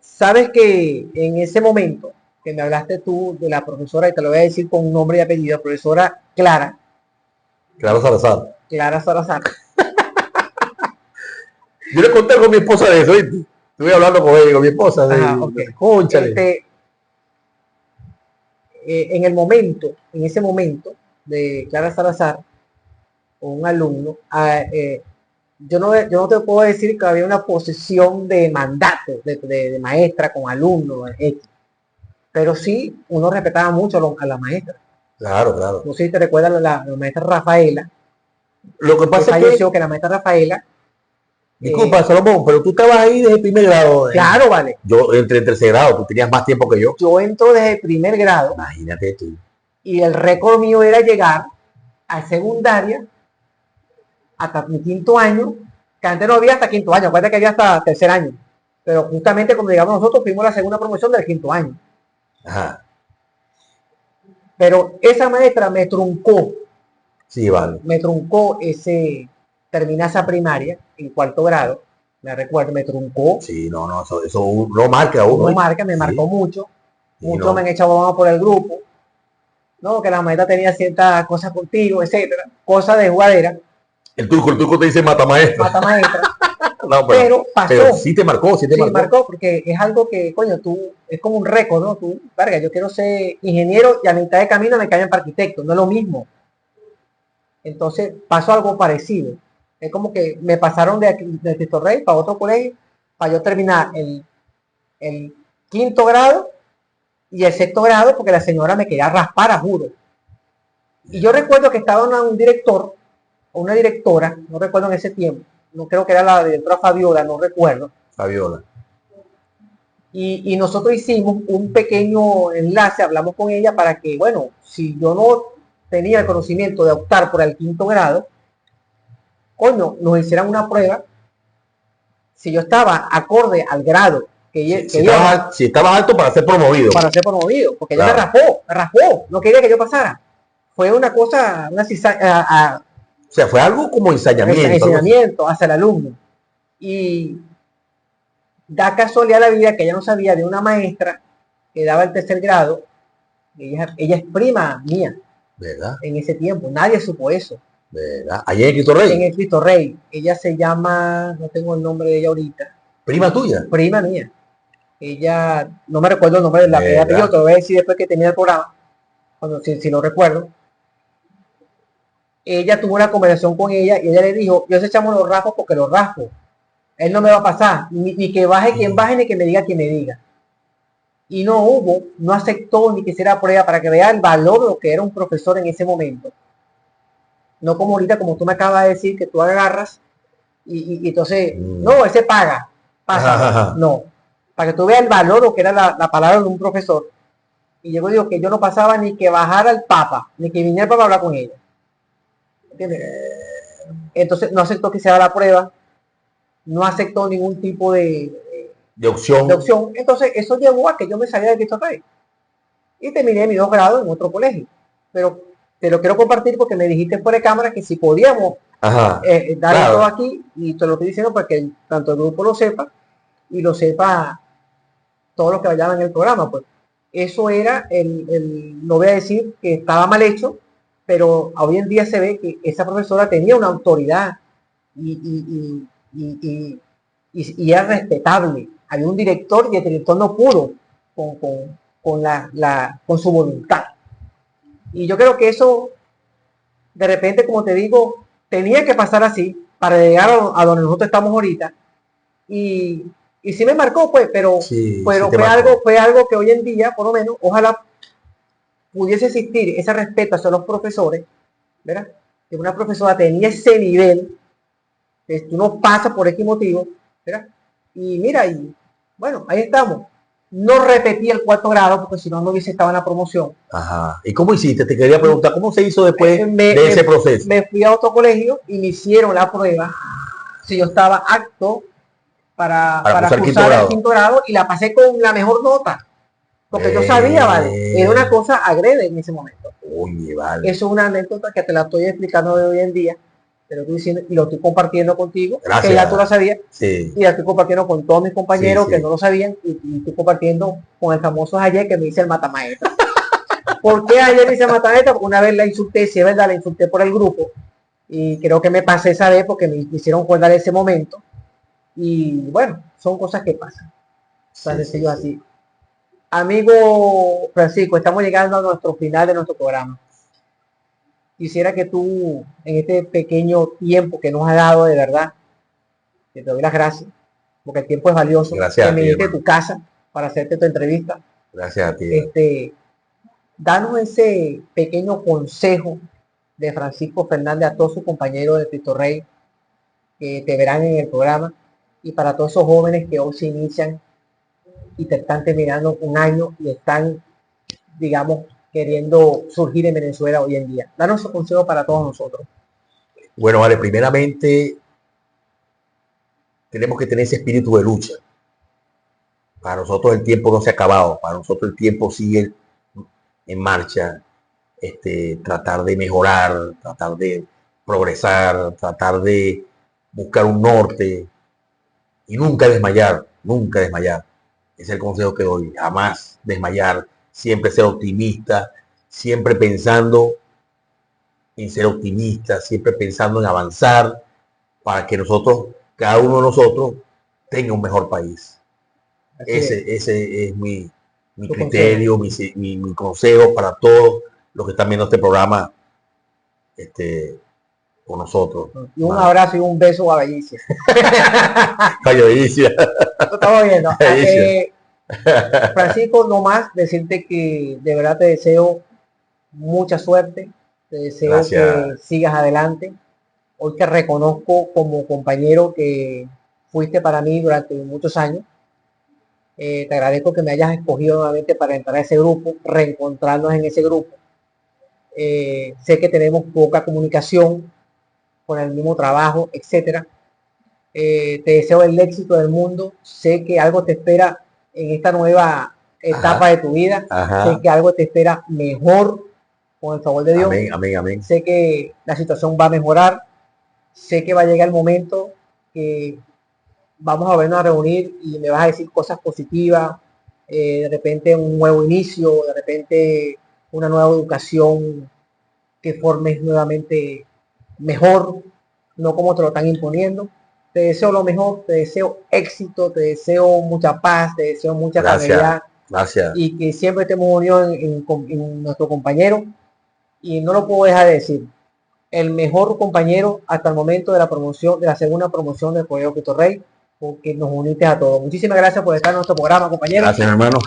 Sabes que en ese momento que me hablaste tú de la profesora, y te lo voy a decir con nombre y apellido, profesora Claro, Salazar. Clara Salazar. Yo le conté con mi esposa de eso, ¿viste? Estuve hablando con ella, con mi esposa, Ajá, ok. cónchale. Este, en el momento, en ese momento de Clara Salazar, o un alumno, yo no te puedo decir que había una posesión de mandato de maestra con alumno, pero sí uno respetaba mucho a la maestra. Claro, claro. No sé si te recuerdas la maestra Rafaela, Lo que que pasa es falleció, que, que la maestra Rafaela, disculpa, Salomón, pero tú estabas ahí desde el primer grado. claro, vale, Yo entré en tercer grado, tú tenías más tiempo que yo. yo entro desde el primer grado Imagínate tú. y el récord mío era llegar a secundaria hasta mi quinto año, que antes no había hasta quinto año, acuérdate que había hasta tercer año, pero justamente cuando llegamos nosotros fuimos la segunda promoción del quinto año. Ajá. Pero esa maestra Sí, vale. me truncó terminar esa primaria en cuarto grado, me recuerdo, me truncó, Sí, no, no, eso lo marca a uno. no ¿eh? marca, me Sí, marcó mucho, sí, muchos no. me han echado broma por el grupo, ¿no? Que la maestra tenía ciertas cosas contigo, etcétera, cosas de jugadera, El turco te dice mata maestra. mata maestra, No, pero pero pasó, sí te sí, marcó. marcó, porque es algo que, coño, tú, es como un récord, ¿no? Tú, verga, yo quiero ser ingeniero y a mitad de camino me cambian para arquitecto, no es lo mismo. Entonces pasó algo parecido. Es como que me pasaron de Cristo Rey para otro colegio para yo terminar el quinto grado y el sexto grado porque la señora me quería raspar a juro. Y yo recuerdo que estaba un director o una directora, no recuerdo en ese tiempo, no creo que era la directora Fabiola, no recuerdo. Fabiola. Y nosotros hicimos un pequeño enlace, hablamos con ella para que, bueno, si yo no tenía el conocimiento de optar por el quinto grado, coño, nos hicieran una prueba si yo estaba acorde al grado Si estabas alto para ser promovido. para ser promovido, porque ella Claro. me raspó, no quería que yo pasara. Fue una cosa, una O sea, fue algo como ensañamiento. enseñamiento hacia el alumno. Y da casualidad la vida que ella no sabía de una maestra que daba el tercer grado, ella es prima mía ¿Verdad? en ese tiempo, nadie supo eso. ¿Verdad? Allá en Cristo Rey. En el Cristo Rey, ella se llama, no tengo el nombre de ella ahorita, Prima tuya. prima mía. Ella, no me recuerdo el nombre de la ¿Verdad? apellido, te lo voy a decir después que termine el programa, cuando si lo recuerdo. Ella tuvo una conversación con ella y ella le dijo, yo se echamos los raspos porque los raspo. Él no me va a pasar, ni que baje quien baje, ni que me diga quien me diga. Y no aceptó ni que hiciera prueba para que vea el valor de lo que era un profesor en ese momento. No como ahorita, como tú me acabas de decir, que tú agarras y entonces, no, ese paga, pasa. No, para que tú veas el valor de lo que era la palabra de un profesor. Y yo digo que yo no pasaba ni que bajara el papa, ni que viniera el papa a hablar con ella. ¿Entiendes? Entonces no aceptó que se haga la prueba, no aceptó ningún tipo de opción. Entonces eso llevó a que yo me saliera de Cristo Rey y terminé mi 2 grados en otro colegio. Pero te lo quiero compartir porque me dijiste fuera de cámara que si podíamos dar claro, todo aquí, y te lo estoy diciendo para que tanto el grupo lo sepa y lo sepa todos los que vayan en el programa. Pues eso era no voy a decir que estaba mal hecho, pero hoy en día se ve que esa profesora tenía una autoridad y era respetable. Había un director y el director no pudo con su voluntad. Y yo creo que eso, de repente, como te digo, tenía que pasar así para llegar a donde nosotros estamos ahorita. Y sí me marcó, pues, pero fue algo que hoy en día, por lo menos, ojalá pudiese existir ese respeto hacia los profesores, ¿verdad? Que una profesora tenía ese nivel, que tú no pasas por X motivo, ¿verdad? Y mira, y bueno, ahí estamos. No repetí el 4 grado porque si no, no hubiese estado en la promoción. Ajá. ¿Y cómo hiciste? Te quería preguntar, ¿cómo se hizo después de ese proceso? Me fui a otro colegio y me hicieron la prueba si yo estaba apto para cursar el 5 grado y la pasé con la mejor nota. Porque yo sabía, vale, era una cosa agrede en ese momento. Oye, vale. Eso es una anécdota que te la estoy explicando de hoy en día, te lo estoy diciendo y lo estoy compartiendo contigo, gracias, que ya tú lo sabías, sí. Y la estoy compartiendo con todos mis compañeros que no lo sabían y estoy compartiendo con el famoso ayer que me dice el matamaestra. ¿Por qué ayer me dice el matamaestra? Porque una vez la insulté, si es verdad, la insulté por el grupo y creo que me pasé esa vez porque me hicieron recordar ese momento y bueno, son cosas que pasan. Tan sencillo así. Amigo Francisco, estamos llegando a nuestro final de nuestro programa. Quisiera que tú, en este pequeño tiempo que nos has dado, de verdad, que te doy las gracias, porque el tiempo es valioso, gracias que me diste tu casa para hacerte tu entrevista. Gracias a ti. Danos ese pequeño consejo de Francisco Fernández a todos sus compañeros de Cristo Rey que te verán en el programa y para todos esos jóvenes que hoy se inician y te están terminando un año y están, digamos, queriendo surgir en Venezuela hoy en día. Danos un consejo para todos nosotros. Bueno, vale, primeramente tenemos que tener ese espíritu de lucha. Para nosotros el tiempo no se ha acabado, para nosotros el tiempo sigue en marcha. Tratar de mejorar, tratar de progresar, tratar de buscar un norte, y nunca desmayar, nunca desmayar. Ese es el consejo que doy, jamás desmayar, siempre ser optimista, siempre pensando en ser optimista, siempre pensando en avanzar para que nosotros, cada uno de nosotros, tenga un mejor país. Ese es mi criterio, mi consejo para todos los que están viendo este programa con nosotros. Y un abrazo y un beso a Bellicia. Lo estamos viendo. Francisco, no más decirte que de verdad te deseo mucha suerte, te deseo que sigas adelante. Hoy te reconozco como compañero que fuiste para mí durante muchos años. Te agradezco que me hayas escogido nuevamente para entrar a ese grupo, reencontrarnos en ese grupo. Sé que tenemos poca comunicación con el mismo trabajo, etcétera. Te deseo el éxito del mundo. Sé que algo te espera en esta nueva etapa de tu vida. Sé que algo te espera mejor con el favor de Dios. Amén, amén, amén. Sé que la situación va a mejorar. Sé que va a llegar el momento que vamos a vernos a reunir y me vas a decir cosas positivas, de repente un nuevo inicio, de repente una nueva educación que formes nuevamente mejor, no como te lo están imponiendo. Te deseo lo mejor, te deseo éxito, te deseo mucha paz, te deseo mucha tranquilidad. Gracias. Y que siempre estemos unidos en nuestro compañero. Y no lo puedo dejar de decir, el mejor compañero hasta el momento de la promoción, de la segunda promoción del Colegio Cristo Rey, porque nos uniste a todos. Muchísimas gracias por estar en nuestro programa, compañero. Gracias, hermano.